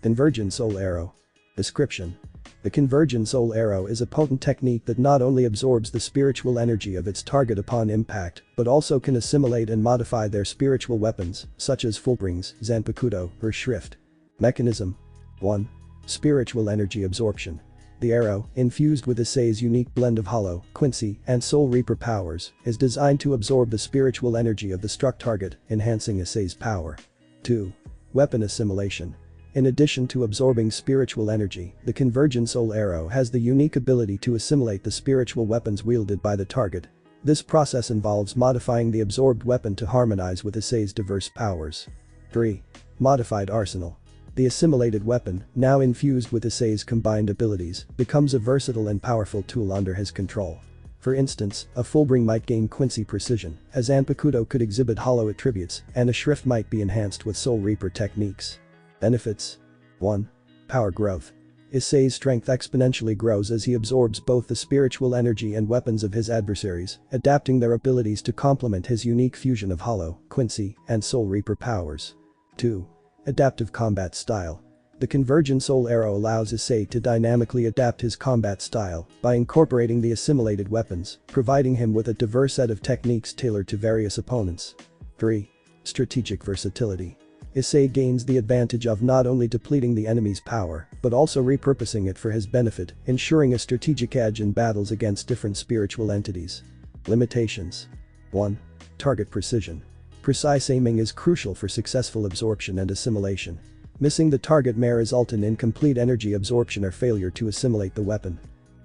Convergent Soul Arrow. Description. The Convergent Soul Arrow is a potent technique that not only absorbs the spiritual energy of its target upon impact, but also can assimilate and modify their spiritual weapons, such as Fullbrings, Zanpakuto, or Shrift. Mechanism. 1. Spiritual energy absorption. The arrow, infused with Issei's unique blend of Hollow, Quincy, and Soul Reaper powers, is designed to absorb the spiritual energy of the struck target, enhancing Issei's power. 2. Weapon assimilation. In addition to absorbing spiritual energy, the Convergent Soul Arrow has the unique ability to assimilate the spiritual weapons wielded by the target. This process involves modifying the absorbed weapon to harmonize with Issei's diverse powers. 3. Modified Arsenal. The assimilated weapon, now infused with Issei's combined abilities, becomes a versatile and powerful tool under his control. For instance, a Fullbring might gain Quincy precision, as Zanpakuto could exhibit hollow attributes, and a Shrift might be enhanced with Soul Reaper techniques. Benefits. 1. Power growth. Issei's strength exponentially grows as he absorbs both the spiritual energy and weapons of his adversaries, adapting their abilities to complement his unique fusion of Hollow, Quincy, and Soul Reaper powers. 2. Adaptive combat style. The Convergent Soul Arrow allows Issei to dynamically adapt his combat style by incorporating the assimilated weapons, providing him with a diverse set of techniques tailored to various opponents. 3. Strategic versatility. Issei gains the advantage of not only depleting the enemy's power, but also repurposing it for his benefit, ensuring a strategic edge in battles against different spiritual entities. Limitations. 1. Target precision. Precise aiming is crucial for successful absorption and assimilation. Missing the target may result in incomplete energy absorption or failure to assimilate the weapon.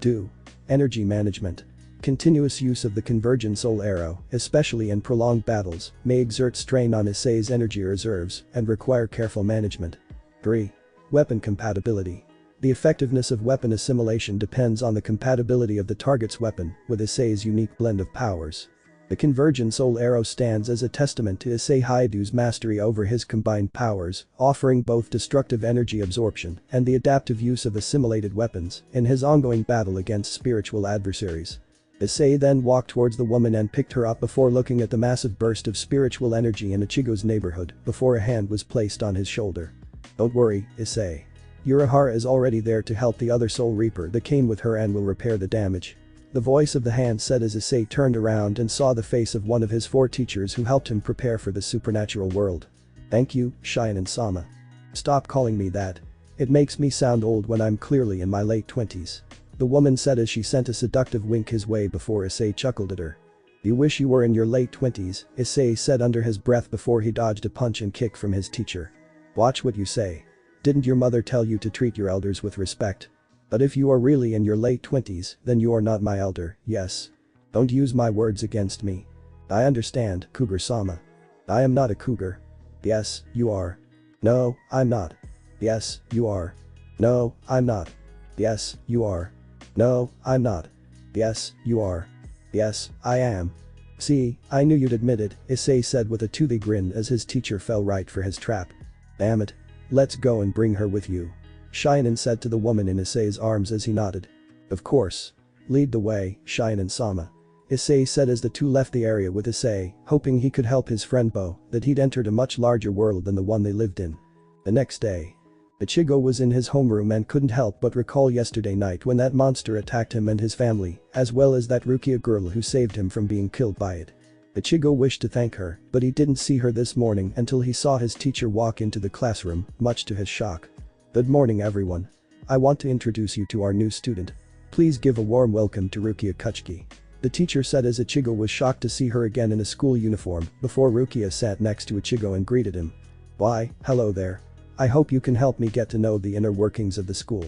2. Energy management. Continuous use of the Convergent soul arrow, especially in prolonged battles, may exert strain on Issei's energy reserves and require careful management. 3. Weapon compatibility. The effectiveness of weapon assimilation depends on the compatibility of the target's weapon with Issei's unique blend of powers. The Convergent soul arrow stands as a testament to Issei Haidu's mastery over his combined powers, offering both destructive energy absorption and the adaptive use of assimilated weapons in his ongoing battle against spiritual adversaries. Issei then walked towards the woman and picked her up before looking at the massive burst of spiritual energy in Ichigo's neighborhood before a hand was placed on his shoulder. Don't worry, Issei. Urahara is already there to help the other Soul Reaper that came with her and will repair the damage. The voice of the hand said as Issei turned around and saw the face of one of his 4 teachers who helped him prepare for the supernatural world. Thank you, Shinen-sama. Stop calling me that. It makes me sound old when I'm clearly in my late 20s. The woman said as she sent a seductive wink his way before Issei chuckled at her. You wish you were in your late 20s, Issei said under his breath before he dodged a punch and kick from his teacher. Watch what you say. Didn't your mother tell you to treat your elders with respect? But if you are really in your late 20s, then you are not my elder, yes. Don't use my words against me. I understand, Cougar-sama. I am not a cougar. Yes, you are. No, I'm not. Yes, you are. No, I'm not. Yes, you are. No, I'm not. Yes, you are. Yes, I am. See, I knew you'd admit it, Issei said with a toothy grin as his teacher fell right for his trap. Damn it. Let's go and bring her with you. Shinen said to the woman in Issei's arms as he nodded. Of course. Lead the way, Shinen-sama. Issei said as the two left the area with Issei, hoping he could help his friend Bo that he'd entered a much larger world than the one they lived in. The next day. Ichigo was in his homeroom and couldn't help but recall yesterday night when that monster attacked him and his family, as well as that Rukia girl who saved him from being killed by it. Ichigo wished to thank her, but he didn't see her this morning until he saw his teacher walk into the classroom, much to his shock. Good morning everyone. I want to introduce you to our new student. Please give a warm welcome to Rukia Kuchiki. The teacher said as Ichigo was shocked to see her again in a school uniform before Rukia sat next to Ichigo and greeted him. Why, hello there. I hope you can help me get to know the inner workings of the school.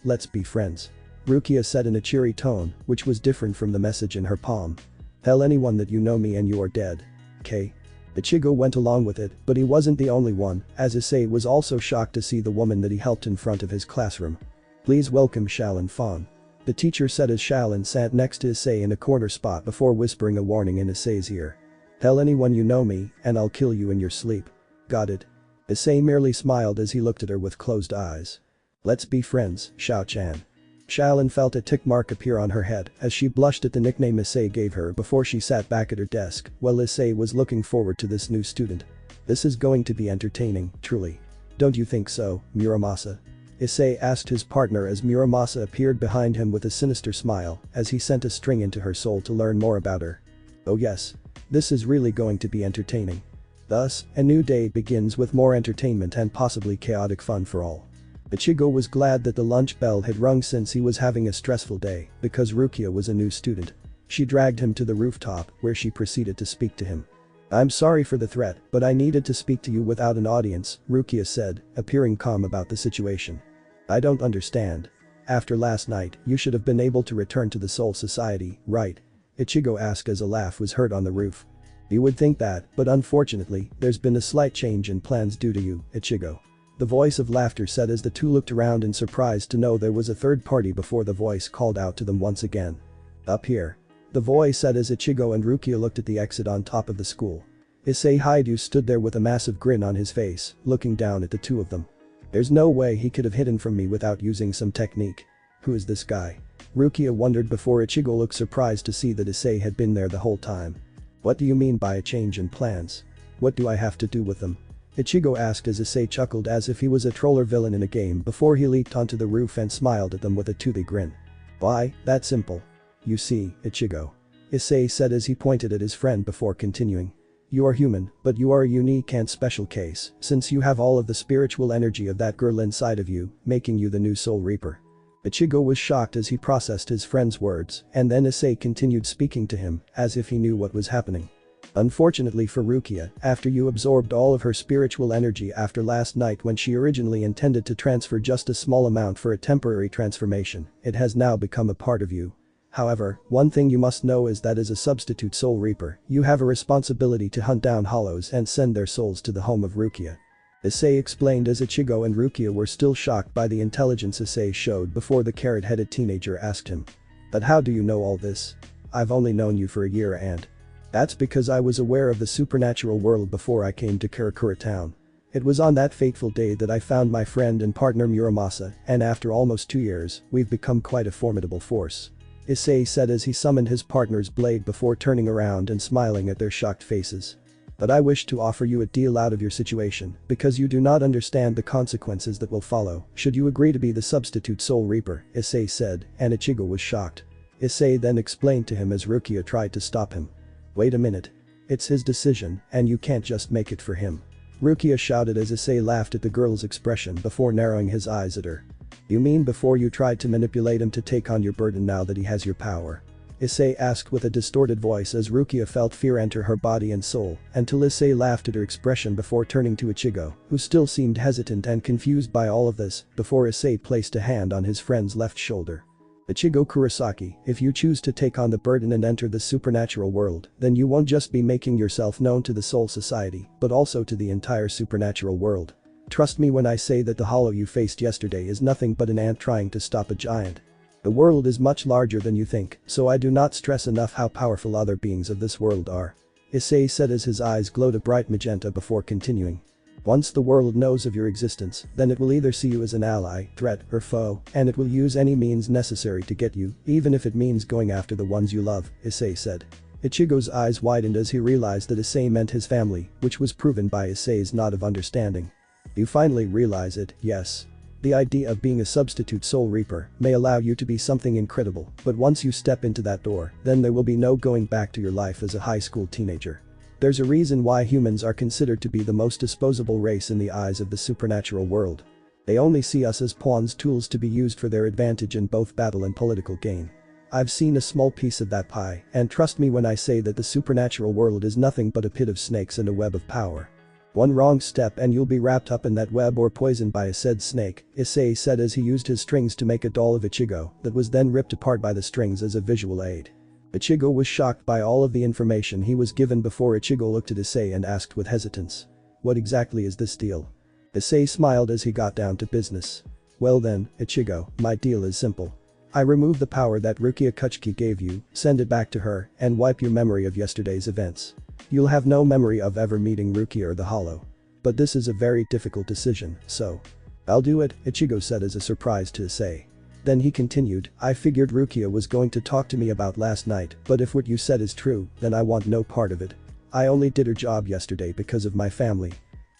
Let's be friends. Rukia said in a cheery tone, which was different from the message in her palm. Tell anyone that you know me and you are dead. Okay? Ichigo went along with it, but he wasn't the only one, as Issei was also shocked to see the woman that he helped in front of his classroom. Please welcome Shaolin-Fon. The teacher said as Shaolin sat next to Issei in a corner spot before whispering a warning in Issei's ear. Tell anyone you know me, and I'll kill you in your sleep. Got it? Issei merely smiled as he looked at her with closed eyes. Let's be friends, Shao-chan. Shaolin felt a tick mark appear on her head as she blushed at the nickname Issei gave her before she sat back at her desk while Issei was looking forward to this new student. This is going to be entertaining, truly. Don't you think so, Muramasa? Issei asked his partner as Muramasa appeared behind him with a sinister smile as he sent a string into her soul to learn more about her. Oh yes. This is really going to be entertaining. Thus, a new day begins with more entertainment and possibly chaotic fun for all. Ichigo was glad that the lunch bell had rung since he was having a stressful day because Rukia was a new student. She dragged him to the rooftop where she proceeded to speak to him. I'm sorry for the threat, but I needed to speak to you without an audience, Rukia said, appearing calm about the situation. I don't understand. After last night, you should have been able to return to the Soul Society, right? Ichigo asked as a laugh was heard on the roof. You would think that, but unfortunately, there's been a slight change in plans due to you, Ichigo. The voice of laughter said as the two looked around in surprise to know there was a third party before the voice called out to them once again. Up here. The voice said as Ichigo and Rukia looked at the exit on top of the school. Issei Haidu stood there with a massive grin on his face, looking down at the two of them. There's no way he could have hidden from me without using some technique. Who is this guy? Rukia wondered before Ichigo looked surprised to see that Issei had been there the whole time. What do you mean by a change in plans? What do I have to do with them? Ichigo asked as Issei chuckled as if he was a troll or villain in a game before he leaped onto the roof and smiled at them with a toothy grin. Why, that's simple. You see, Ichigo. Issei said as he pointed at his friend before continuing. You are human, but you are a unique and special case, since you have all of the spiritual energy of that girl inside of you, making you the new Soul Reaper. Ichigo was shocked as he processed his friend's words, and then Issei continued speaking to him, as if he knew what was happening. Unfortunately for Rukia, after you absorbed all of her spiritual energy after last night when she originally intended to transfer just a small amount for a temporary transformation, it has now become a part of you. However, one thing you must know is that as a substitute Soul Reaper, you have a responsibility to hunt down hollows and send their souls to the home of Rukia. Issei explained as Ichigo and Rukia were still shocked by the intelligence Issei showed before the carrot-headed teenager asked him. But how do you know all this? I've only known you for a year and… That's because I was aware of the supernatural world before I came to Karakura town. It was on that fateful day that I found my friend and partner Muramasa, and after almost 2 years, we've become quite a formidable force. Issei said as he summoned his partner's blade before turning around and smiling at their shocked faces. But I wish to offer you a deal out of your situation because you do not understand the consequences that will follow should you agree to be the substitute Soul Reaper, Issei said, and Ichigo was shocked. Issei then explained to him as Rukia tried to stop him. Wait a minute. It's his decision and you can't just make it for him. Rukia shouted as Issei laughed at the girl's expression before narrowing his eyes at her. You mean before you tried to manipulate him to take on your burden now that he has your power? Issei asked with a distorted voice as Rukia felt fear enter her body and soul, until Issei laughed at her expression before turning to Ichigo, who still seemed hesitant and confused by all of this, before Issei placed a hand on his friend's left shoulder. Ichigo Kurosaki, if you choose to take on the burden and enter the supernatural world, then you won't just be making yourself known to the Soul Society, but also to the entire supernatural world. Trust me when I say that the hollow you faced yesterday is nothing but an ant trying to stop a giant. The world is much larger than you think, so I do not stress enough how powerful other beings of this world are. Issei said as his eyes glowed a bright magenta before continuing. Once the world knows of your existence, then it will either see you as an ally, threat, or foe, and it will use any means necessary to get you, even if it means going after the ones you love, Issei said. Ichigo's eyes widened as he realized that Issei meant his family, which was proven by Issei's nod of understanding. You finally realize it, yes. The idea of being a substitute Soul Reaper may allow you to be something incredible, but once you step into that door, then there will be no going back to your life as a high school teenager. There's a reason why humans are considered to be the most disposable race in the eyes of the supernatural world. They only see us as pawns, tools to be used for their advantage in both battle and political gain. I've seen a small piece of that pie, and trust me when I say that the supernatural world is nothing but a pit of snakes and a web of power. One wrong step and you'll be wrapped up in that web or poisoned by a said snake, Issei said as he used his strings to make a doll of Ichigo that was then ripped apart by the strings as a visual aid. Ichigo was shocked by all of the information he was given before Ichigo looked at Issei and asked with hesitance. What exactly is this deal? Issei smiled as he got down to business. Well then, Ichigo, my deal is simple. I remove the power that Rukia Kuchiki gave you, send it back to her, and wipe your memory of yesterday's events. You'll have no memory of ever meeting Rukia or the Hollow. But this is a very difficult decision, so… I'll do it, Ichigo said as a surprise to Issei. Then he continued, I figured Rukia was going to talk to me about last night, but if what you said is true, then I want no part of it. I only did her job yesterday because of my family.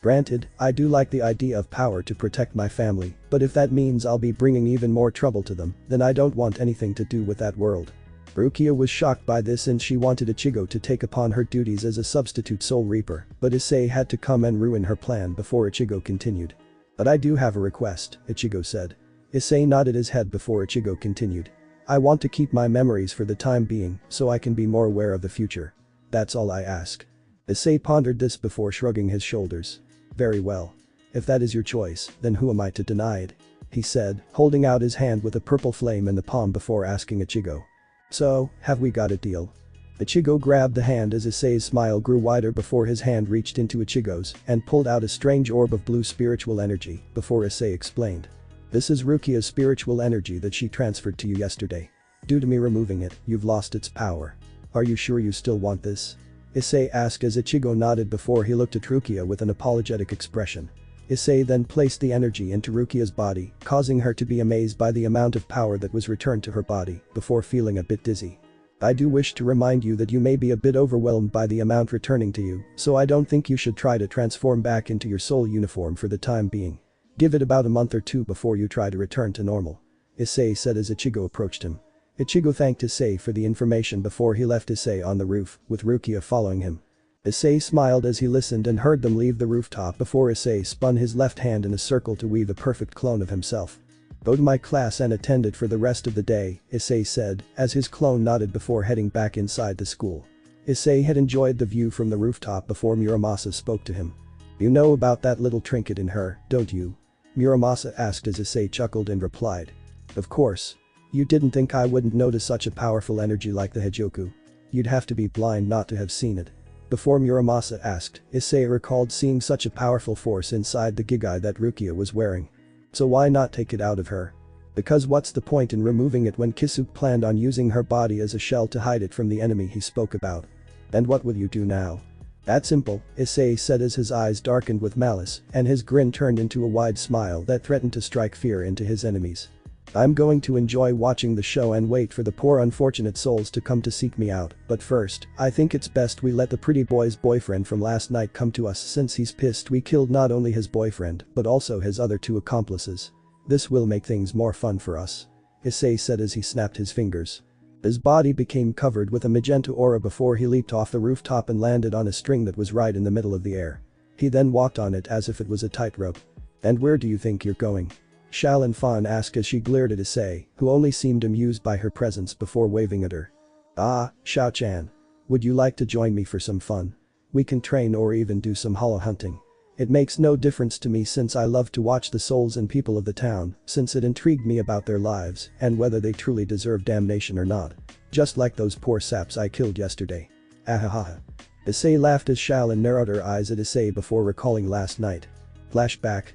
Granted, I do like the idea of power to protect my family, but if that means I'll be bringing even more trouble to them, then I don't want anything to do with that world. Rukia was shocked by this and she wanted Ichigo to take upon her duties as a substitute Soul Reaper, but Issei had to come and ruin her plan before Ichigo continued. But I do have a request, Ichigo said. Issei nodded his head before Ichigo continued. I want to keep my memories for the time being, so I can be more aware of the future. That's all I ask. Issei pondered this before shrugging his shoulders. Very well. If that is your choice, then who am I to deny it? He said, holding out his hand with a purple flame in the palm before asking Ichigo. So, have we got a deal? Ichigo grabbed the hand as Issei's smile grew wider before his hand reached into Ichigo's and pulled out a strange orb of blue spiritual energy before Issei explained. This is Rukia's spiritual energy that she transferred to you yesterday. Due to me removing it, you've lost its power. Are you sure you still want this? Issei asked as Ichigo nodded before he looked at Rukia with an apologetic expression. Issei then placed the energy into Rukia's body, causing her to be amazed by the amount of power that was returned to her body before feeling a bit dizzy. I do wish to remind you that you may be a bit overwhelmed by the amount returning to you, so I don't think you should try to transform back into your soul uniform for the time being. Give it about a month or two before you try to return to normal. Issei said as Ichigo approached him. Ichigo thanked Issei for the information before he left Issei on the roof, with Rukia following him. Issei smiled as he listened and heard them leave the rooftop before Issei spun his left hand in a circle to weave a perfect clone of himself. Go to my class and attend it for the rest of the day, Issei said, as his clone nodded before heading back inside the school. Issei had enjoyed the view from the rooftop before Muramasa spoke to him. You know about that little trinket in her, don't you? Muramasa asked as Issei chuckled and replied. Of course. You didn't think I wouldn't notice such a powerful energy like the Heijoku. You'd have to be blind not to have seen it. Before Muramasa asked, Issei recalled seeing such a powerful force inside the Gigi that Rukia was wearing. So why not take it out of her? Because what's the point in removing it when Kisuke planned on using her body as a shell to hide it from the enemy he spoke about? And what will you do now? That's simple, Issei said as his eyes darkened with malice and his grin turned into a wide smile that threatened to strike fear into his enemies. I'm going to enjoy watching the show and wait for the poor unfortunate souls to come to seek me out, but first, I think it's best we let the pretty boy's boyfriend from last night come to us since he's pissed we killed not only his boyfriend but also his other two accomplices. This will make things more fun for us. Issei said as he snapped his fingers. His body became covered with a magenta aura before he leaped off the rooftop and landed on a string that was right in the middle of the air. He then walked on it as if it was a tightrope. And where do you think you're going? Soi-Fon asked as she glared at Issei, who only seemed amused by her presence before waving at her. Ah, Xiao-chan. Would you like to join me for some fun? We can train or even do some hollow hunting. It makes no difference to me since I love to watch the souls and people of the town, since it intrigued me about their lives and whether they truly deserve damnation or not. Just like those poor saps I killed yesterday. Ahahaha. Issei laughed as Xiao narrowed her eyes at Issei before recalling last night. Flashback.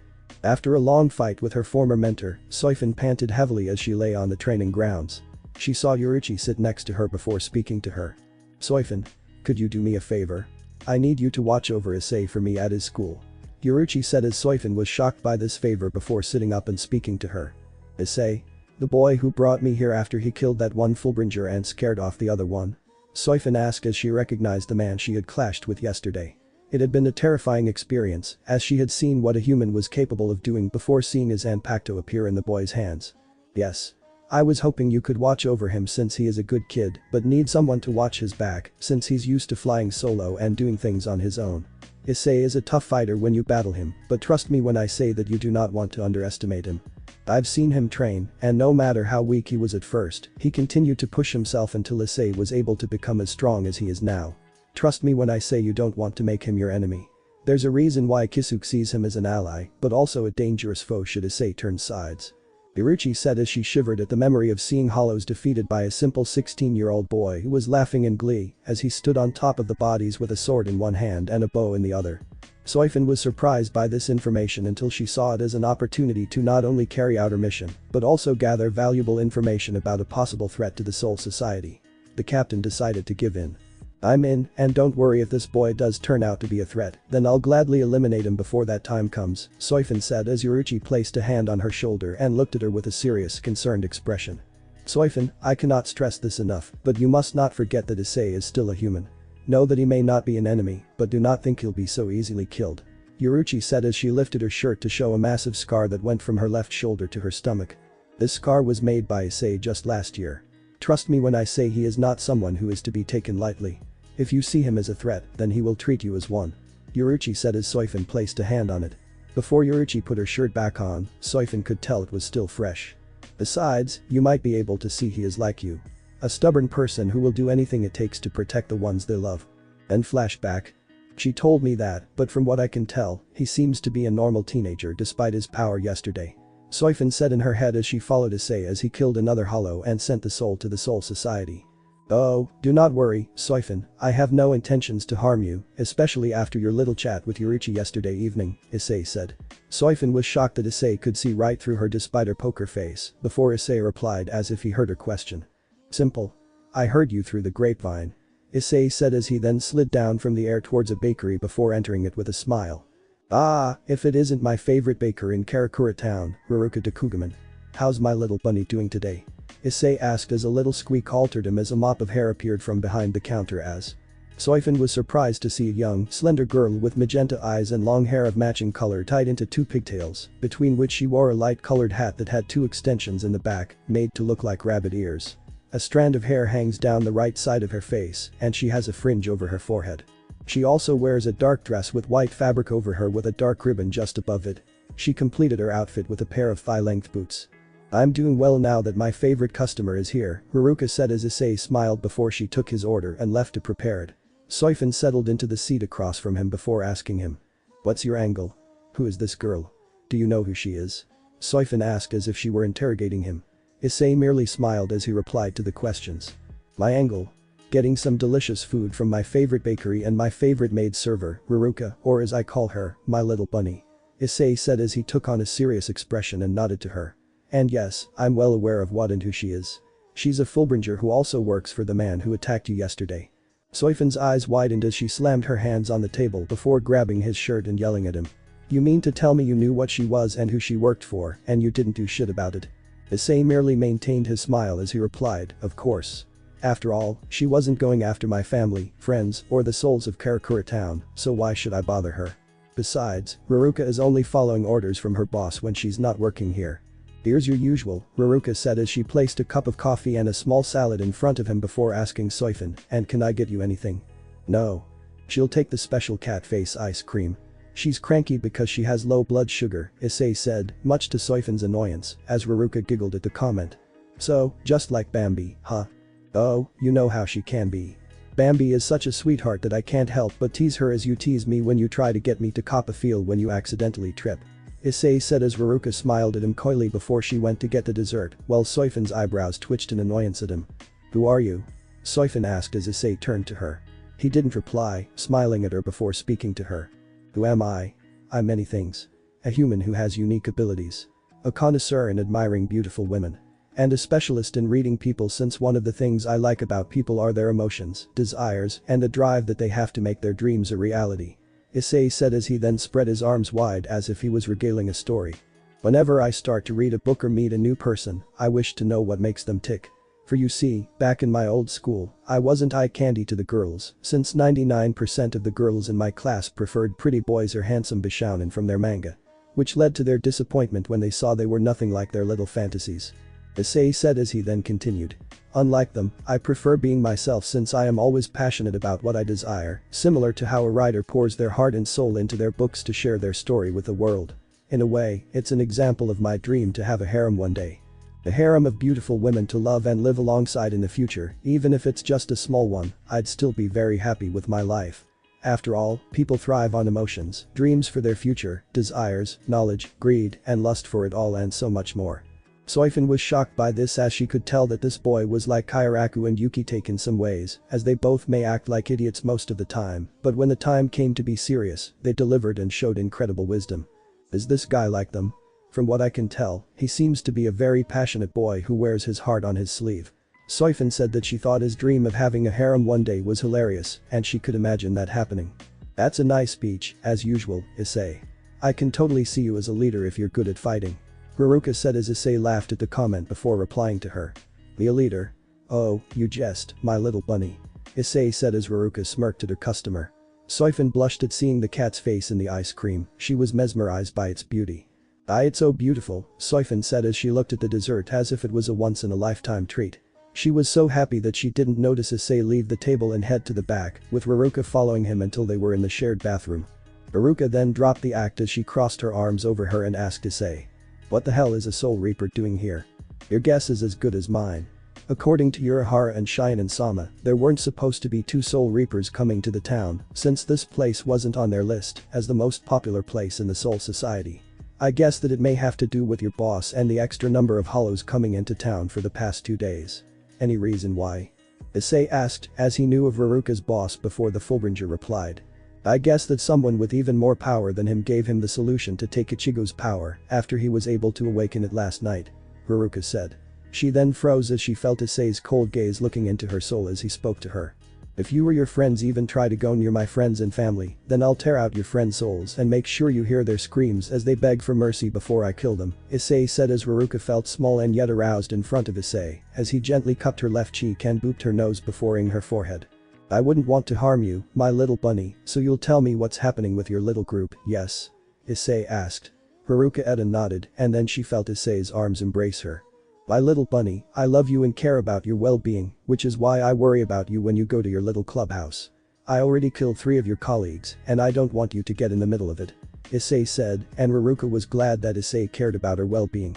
After a long fight with her former mentor, Soi-Fon panted heavily as she lay on the training grounds. She saw Yuchi sit next to her before speaking to her. Soi-Fon, could you do me a favor? I need you to watch over Issei for me at his school. Yuchi said as Soi-Fon was shocked by this favor before sitting up and speaking to her. Issei? The boy who brought me here after he killed that one Fullbringer and scared off the other one? Soi-Fon asked as she recognized the man she had clashed with yesterday. It had been a terrifying experience, as she had seen what a human was capable of doing before seeing his Zanpakuto appear in the boy's hands. Yes. I was hoping you could watch over him since he is a good kid, but need someone to watch his back since he's used to flying solo and doing things on his own. Issei is a tough fighter when you battle him, but trust me when I say that you do not want to underestimate him. I've seen him train, and no matter how weak he was at first, he continued to push himself until Issei was able to become as strong as he is now. Trust me when I say you don't want to make him your enemy. There's a reason why Kisuke sees him as an ally, but also a dangerous foe should Issei turn sides. Yuchi said as she shivered at the memory of seeing Hollows defeated by a simple 16-year-old boy who was laughing in glee as he stood on top of the bodies with a sword in one hand and a bow in the other. Soi-Fon was surprised by this information until she saw it as an opportunity to not only carry out her mission, but also gather valuable information about a possible threat to the Soul Society. The captain decided to give in. I'm in, and don't worry if this boy does turn out to be a threat, then I'll gladly eliminate him before that time comes, Soi-Fon said as Yuchi placed a hand on her shoulder and looked at her with a serious, concerned expression. Soi-Fon, I cannot stress this enough, but you must not forget that Issei is still a human. Know that he may not be an enemy, but do not think he'll be so easily killed. Yuchi said as she lifted her shirt to show a massive scar that went from her left shoulder to her stomach. This scar was made by Issei just last year. Trust me when I say he is not someone who is to be taken lightly. If you see him as a threat, then he will treat you as one. Yuchi said as Soi-Fon placed a hand on it. Before Yuchi put her shirt back on, Soi-Fon could tell it was still fresh. Besides, you might be able to see he is like you. A stubborn person who will do anything it takes to protect the ones they love. And flashback. She told me that, but from what I can tell, he seems to be a normal teenager despite his power yesterday. Soi-Fon said in her head as she followed Issei as he killed another hollow and sent the soul to the Soul Society. Oh, do not worry, Soi-Fon, I have no intentions to harm you, especially after your little chat with Yuchi yesterday evening, Issei said. Soi-Fon was shocked that Issei could see right through her despite her poker face, before Issei replied as if he heard her question. Simple. I heard you through the grapevine. Issei said as he then slid down from the air towards a bakery before entering it with a smile. Ah, if it isn't my favorite baker in Karakura town, Haruka Takugaman. How's my little bunny doing today? Issei asked as a little squeak altered him as a mop of hair appeared from behind the counter as. Soi-Fon was surprised to see a young, slender girl with magenta eyes and long hair of matching color tied into two pigtails, between which she wore a light-colored hat that had two extensions in the back, made to look like rabbit ears. A strand of hair hangs down the right side of her face, and she has a fringe over her forehead. She also wears a dark dress with white fabric over her with a dark ribbon just above it. She completed her outfit with a pair of thigh-length boots. I'm doing well now that my favorite customer is here, Haruka said as Issei smiled before she took his order and left to prepare it. Soi-Fon settled into the seat across from him before asking him. What's your angle? Who is this girl? Do you know who she is? Soi-Fon asked as if she were interrogating him. Issei merely smiled as he replied to the questions. My angle? Getting some delicious food from my favorite bakery and my favorite maid server, Haruka, or as I call her, my little bunny. Issei said as he took on a serious expression and nodded to her. And yes, I'm well aware of what and who she is. She's a Fullbringer who also works for the man who attacked you yesterday. Soi-Fon's eyes widened as she slammed her hands on the table before grabbing his shirt and yelling at him. You mean to tell me you knew what she was and who she worked for and you didn't do shit about it? Issei merely maintained his smile as he replied, of course. After all, she wasn't going after my family, friends, or the souls of Karakura town, so why should I bother her? Besides, Haruka is only following orders from her boss when she's not working here. Here's your usual, Haruka said as she placed a cup of coffee and a small salad in front of him before asking Soi-Fon, and can I get you anything? No. She'll take the special cat face ice cream. She's cranky because she has low blood sugar, Issei said, much to Soi-Fon's annoyance, as Haruka giggled at the comment. So, just like Bambi, huh? Oh, you know how she can be. Bambi is such a sweetheart that I can't help but tease her as you tease me when you try to get me to cop a feel when you accidentally trip. Issei said as Haruka smiled at him coyly before she went to get the dessert, while Soi-Fon's eyebrows twitched in annoyance at him. Who are you? Soi-Fon asked as Issei turned to her. He didn't reply, smiling at her before speaking to her. Who am I? I'm many things. A human who has unique abilities. A connoisseur in admiring beautiful women. And a specialist in reading people since one of the things I like about people are their emotions, desires, and the drive that they have to make their dreams a reality. Issei said as he then spread his arms wide as if he was regaling a story. Whenever I start to read a book or meet a new person, I wish to know what makes them tick. For you see, back in my old school, I wasn't eye candy to the girls, since 99% of the girls in my class preferred pretty boys or handsome bishounen from their manga. Which led to their disappointment when they saw they were nothing like their little fantasies. Issei said as he then continued. Unlike them, I prefer being myself since I am always passionate about what I desire, similar to how a writer pours their heart and soul into their books to share their story with the world. In a way, it's an example of my dream to have a harem one day. A harem of beautiful women to love and live alongside in the future, even if it's just a small one, I'd still be very happy with my life. After all, people thrive on emotions, dreams for their future, desires, knowledge, greed, and lust for it all and so much more. Soi-Fon was shocked by this as she could tell that this boy was like Kairaku and Yuki in some ways, as they both may act like idiots most of the time, but when the time came to be serious, they delivered and showed incredible wisdom. Is this guy like them? From what I can tell, he seems to be a very passionate boy who wears his heart on his sleeve. Soi-Fon said that she thought his dream of having a harem one day was hilarious, and she could imagine that happening. That's a nice speech, as usual, Issei. I can totally see you as a leader if you're good at fighting. Haruka said as Issei laughed at the comment before replying to her. Be a leader? Oh, you jest, my little bunny. Issei said as Haruka smirked at her customer. Soi-Fon blushed at seeing the cat's face in the ice cream, she was mesmerized by its beauty. It's so beautiful, Soi-Fon said as she looked at the dessert as if it was a once-in-a-lifetime treat. She was so happy that she didn't notice Issei leave the table and head to the back, with Haruka following him until they were in the shared bathroom. Haruka then dropped the act as she crossed her arms over her and asked Issei. What the hell is a Soul Reaper doing here? Your guess is as good as mine. According to Urahara and Shinen-sama, there weren't supposed to be 2 Soul Reapers coming to the town, since this place wasn't on their list as the most popular place in the Soul Society. I guess that it may have to do with your boss and the extra number of hollows coming into town for the past 2 days. Any reason why? Issei asked, as he knew of Haruka's boss before the Fullbringer replied. I guess that someone with even more power than him gave him the solution to take Ichigo's power after he was able to awaken it last night, Haruka said. She then froze as she felt Issei's cold gaze looking into her soul as he spoke to her. If you or your friends even try to go near my friends and family, then I'll tear out your friends' souls and make sure you hear their screams as they beg for mercy before I kill them, Issei said as Haruka felt small and yet aroused in front of Issei as he gently cupped her left cheek and booped her nose before ing her forehead. I wouldn't want to harm you, my little bunny, so you'll tell me what's happening with your little group, yes? Issei asked. Haruka nodded and then she felt Issei's arms embrace her. My little bunny, I love you and care about your well-being, which is why I worry about you when you go to your little clubhouse. I already killed 3 of your colleagues and I don't want you to get in the middle of it, Issei said, and Haruka was glad that Issei cared about her well-being.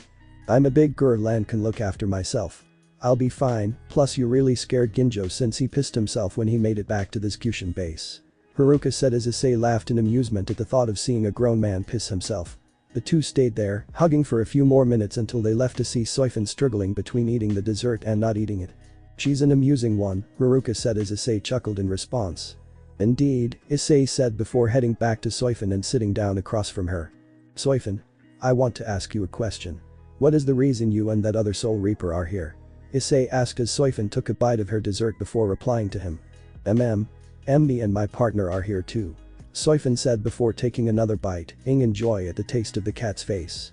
I'm a big girl and can look after myself. I'll be fine, plus you really scared Ginjo since he pissed himself when he made it back to the Kyushin base. Haruka said as Issei laughed in amusement at the thought of seeing a grown man piss himself. The two stayed there, hugging for a few more minutes until they left to see Soi-Fon struggling between eating the dessert and not eating it. She's an amusing one, Haruka said as Issei chuckled in response. Indeed, Issei said before heading back to Soi-Fon and sitting down across from her. Soi-Fon, I want to ask you a question. What is the reason you and that other Soul Reaper are here? Issei asked as Soi-Fon took a bite of her dessert before replying to him. Me and my partner are here too. Soi-Fon said before taking another bite, in joy at the taste of the cat's face.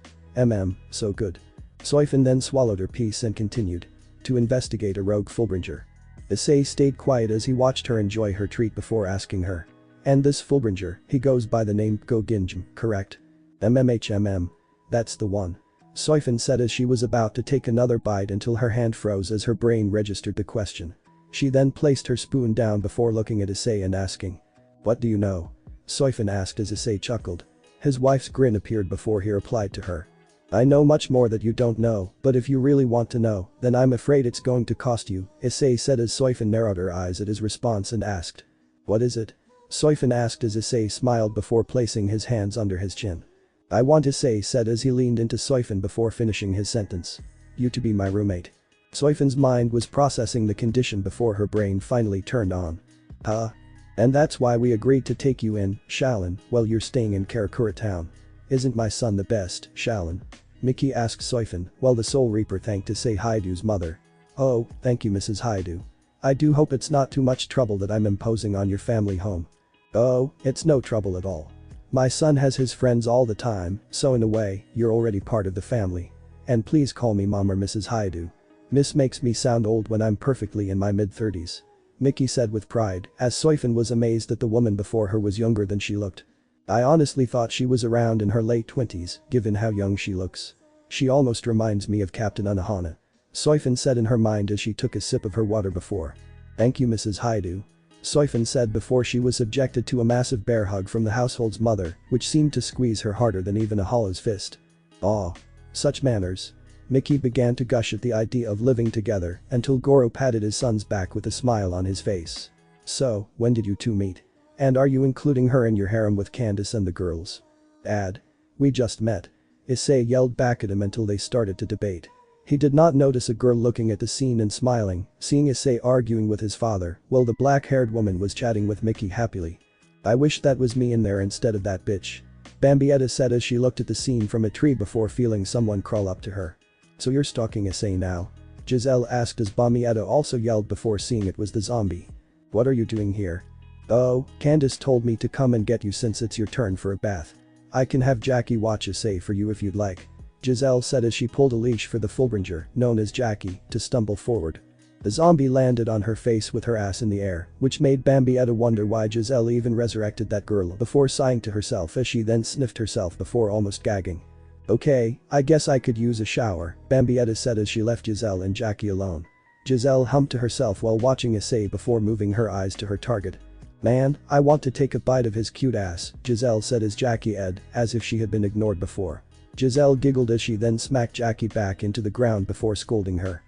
So good. Soi-Fon then swallowed her piece and continued. To investigate a rogue Fullbringer. Issei stayed quiet as he watched her enjoy her treat before asking her. And this Fullbringer, he goes by the name Go Ginjim, correct? That's the one. Soi-Fon said as she was about to take another bite until her hand froze as her brain registered the question. She then placed her spoon down before looking at Issei and asking. What do you know? Soi-Fon asked as Issei chuckled. His wife's grin appeared before he replied to her. I know much more that you don't know, but if you really want to know, then I'm afraid it's going to cost you, Issei said as Soi-Fon narrowed her eyes at his response and asked. What is it? Soi-Fon asked as Issei smiled before placing his hands under his chin. I want Issei said as he leaned into Soi-Fon before finishing his sentence. You to be my roommate. Soi-Fon's mind was processing the condition before her brain finally turned on. And that's why we agreed to take you in, Shaolin, while you're staying in Karakura town. Isn't my son the best, Shaolin? Miki asked Soi-Fon while the Soul Reaper thanked Issei Haidu's mother. Oh, thank you Mrs. Haidu. I do hope it's not too much trouble that I'm imposing on your family home. Oh, it's no trouble at all. My son has his friends all the time, so in a way, you're already part of the family. And please call me Mom or Mrs. Haidu. Miss makes me sound old when I'm perfectly in my mid-30s. Miki said with pride, as Soi-Fon was amazed that the woman before her was younger than she looked. I honestly thought she was around in her late 20s, given how young she looks. She almost reminds me of Captain Unohana. Soi-Fon said in her mind as she took a sip of her water before. Thank you Mrs. Haidu. Soi-Fon said before she was subjected to a massive bear hug from the household's mother, which seemed to squeeze her harder than even a hollow's fist. Aw. Such manners. Miki began to gush at the idea of living together until Goro patted his son's back with a smile on his face. So, when did you two meet? And are you including her in your harem with Candace and the girls? We just met. Issei yelled back at him until they started to debate. He did not notice a girl looking at the scene and smiling, seeing Issei arguing with his father while the black-haired woman was chatting with Miki happily. I wish that was me in there instead of that bitch. Bambi said as she looked at the scene from a tree before feeling someone crawl up to her. So you're stalking Issei now? Giselle asked as Bambi also yelled before seeing it was the zombie. What are you doing here? Oh, Candace told me to come and get you since it's your turn for a bath. I can have Jackie watch Issei for you if you'd like. Giselle said as she pulled a leash for the Fullbringer, known as Jackie, to stumble forward. The zombie landed on her face with her ass in the air, which made Bambi wonder why Giselle even resurrected that girl before sighing to herself as she then sniffed herself before almost gagging. Okay, I guess I could use a shower, Bambi said as she left Giselle and Jackie alone. Giselle hummed to herself while watching Issei before moving her eyes to her target. Man, I want to take a bite of his cute ass, Giselle said as Jackie as if she had been ignored before. Giselle giggled as she then smacked Jackie back into the ground before scolding her.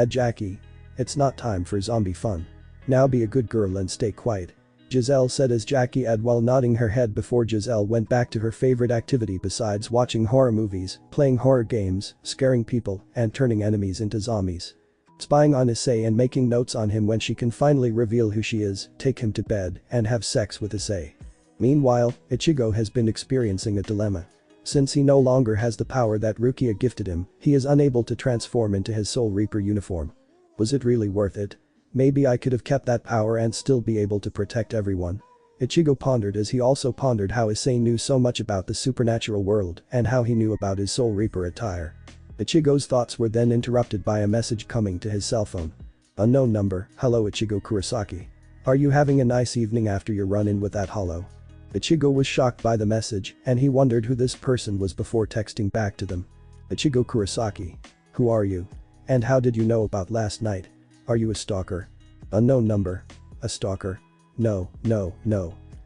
Jackie. It's not time for zombie fun. Now be a good girl and stay quiet. Giselle said as Jackie while nodding her head before Giselle went back to her favorite activity besides watching horror movies, playing horror games, scaring people, and turning enemies into zombies. Spying on Issei and making notes on him when she can finally reveal who she is, take him to bed, and have sex with Issei. Meanwhile, Ichigo has been experiencing a dilemma. Since he no longer has the power that Rukia gifted him, he is unable to transform into his Soul Reaper uniform. Was it really worth it? Maybe I could have kept that power and still be able to protect everyone. Ichigo pondered as he also pondered how Issei knew so much about the supernatural world and how he knew about his Soul Reaper attire. Ichigo's thoughts were then interrupted by a message coming to his cell phone. Unknown number, hello Ichigo Kurosaki. Are you having a nice evening after your run-in with that hollow? Ichigo was shocked by the message and he wondered who this person was before texting back to them. Ichigo Kurosaki. Who are you? And how did you know about last night? Are you a stalker? Unknown number. A stalker? No.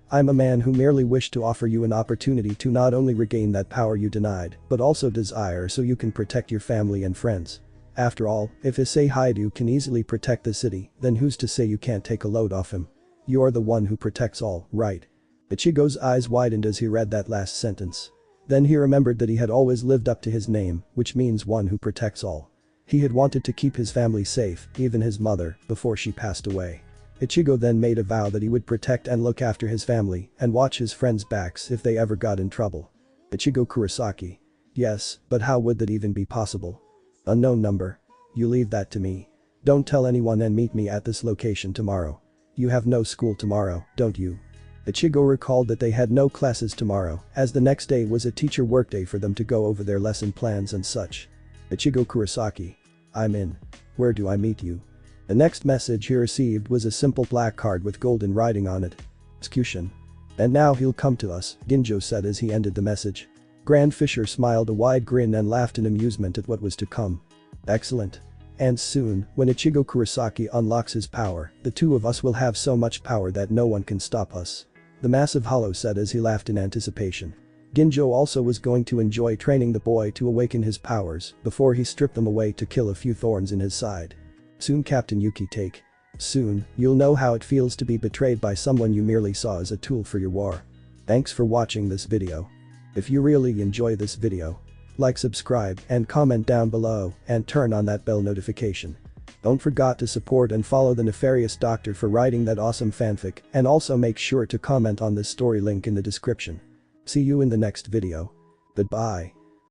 I'm a man who merely wished to offer you an opportunity to not only regain that power you denied, but also desire so you can protect your family and friends. After all, if Issei Haidu can easily protect the city, then who's to say you can't take a load off him? You're the one who protects all, right? Ichigo's eyes widened as he read that last sentence. Then he remembered that he had always lived up to his name, which means one who protects all. He had wanted to keep his family safe, even his mother, before she passed away. Ichigo then made a vow that he would protect and look after his family and watch his friends' backs if they ever got in trouble. Ichigo Kurosaki. Yes, but how would that even be possible? Unknown number. You leave that to me. Don't tell anyone and meet me at this location tomorrow. You have no school tomorrow, don't you? Ichigo recalled that they had no classes tomorrow, as the next day was a teacher workday for them to go over their lesson plans and such. Ichigo Kurosaki. I'm in. Where do I meet you? The next message he received was a simple black card with golden writing on it. Execution. And now he'll come to us, Ginjo said as he ended the message. Grand Fisher smiled a wide grin and laughed in amusement at what was to come. Excellent. And soon, when Ichigo Kurosaki unlocks his power, the two of us will have so much power that no one can stop us. The massive hollow said as he laughed in anticipation. Ginjo also was going to enjoy training the boy to awaken his powers before he stripped them away to kill a few thorns in his side. Soon Captain Yuki take. Soon, you'll know how it feels to be betrayed by someone you merely saw as a tool for your war. Thanks for watching this video. If you really enjoy this video, like, subscribe, and comment down below, and turn on that bell notification. Don't forget to support and follow the Nefarious Doctor for writing that awesome fanfic, and also make sure to comment on this story link in the description. See you in the next video. Goodbye.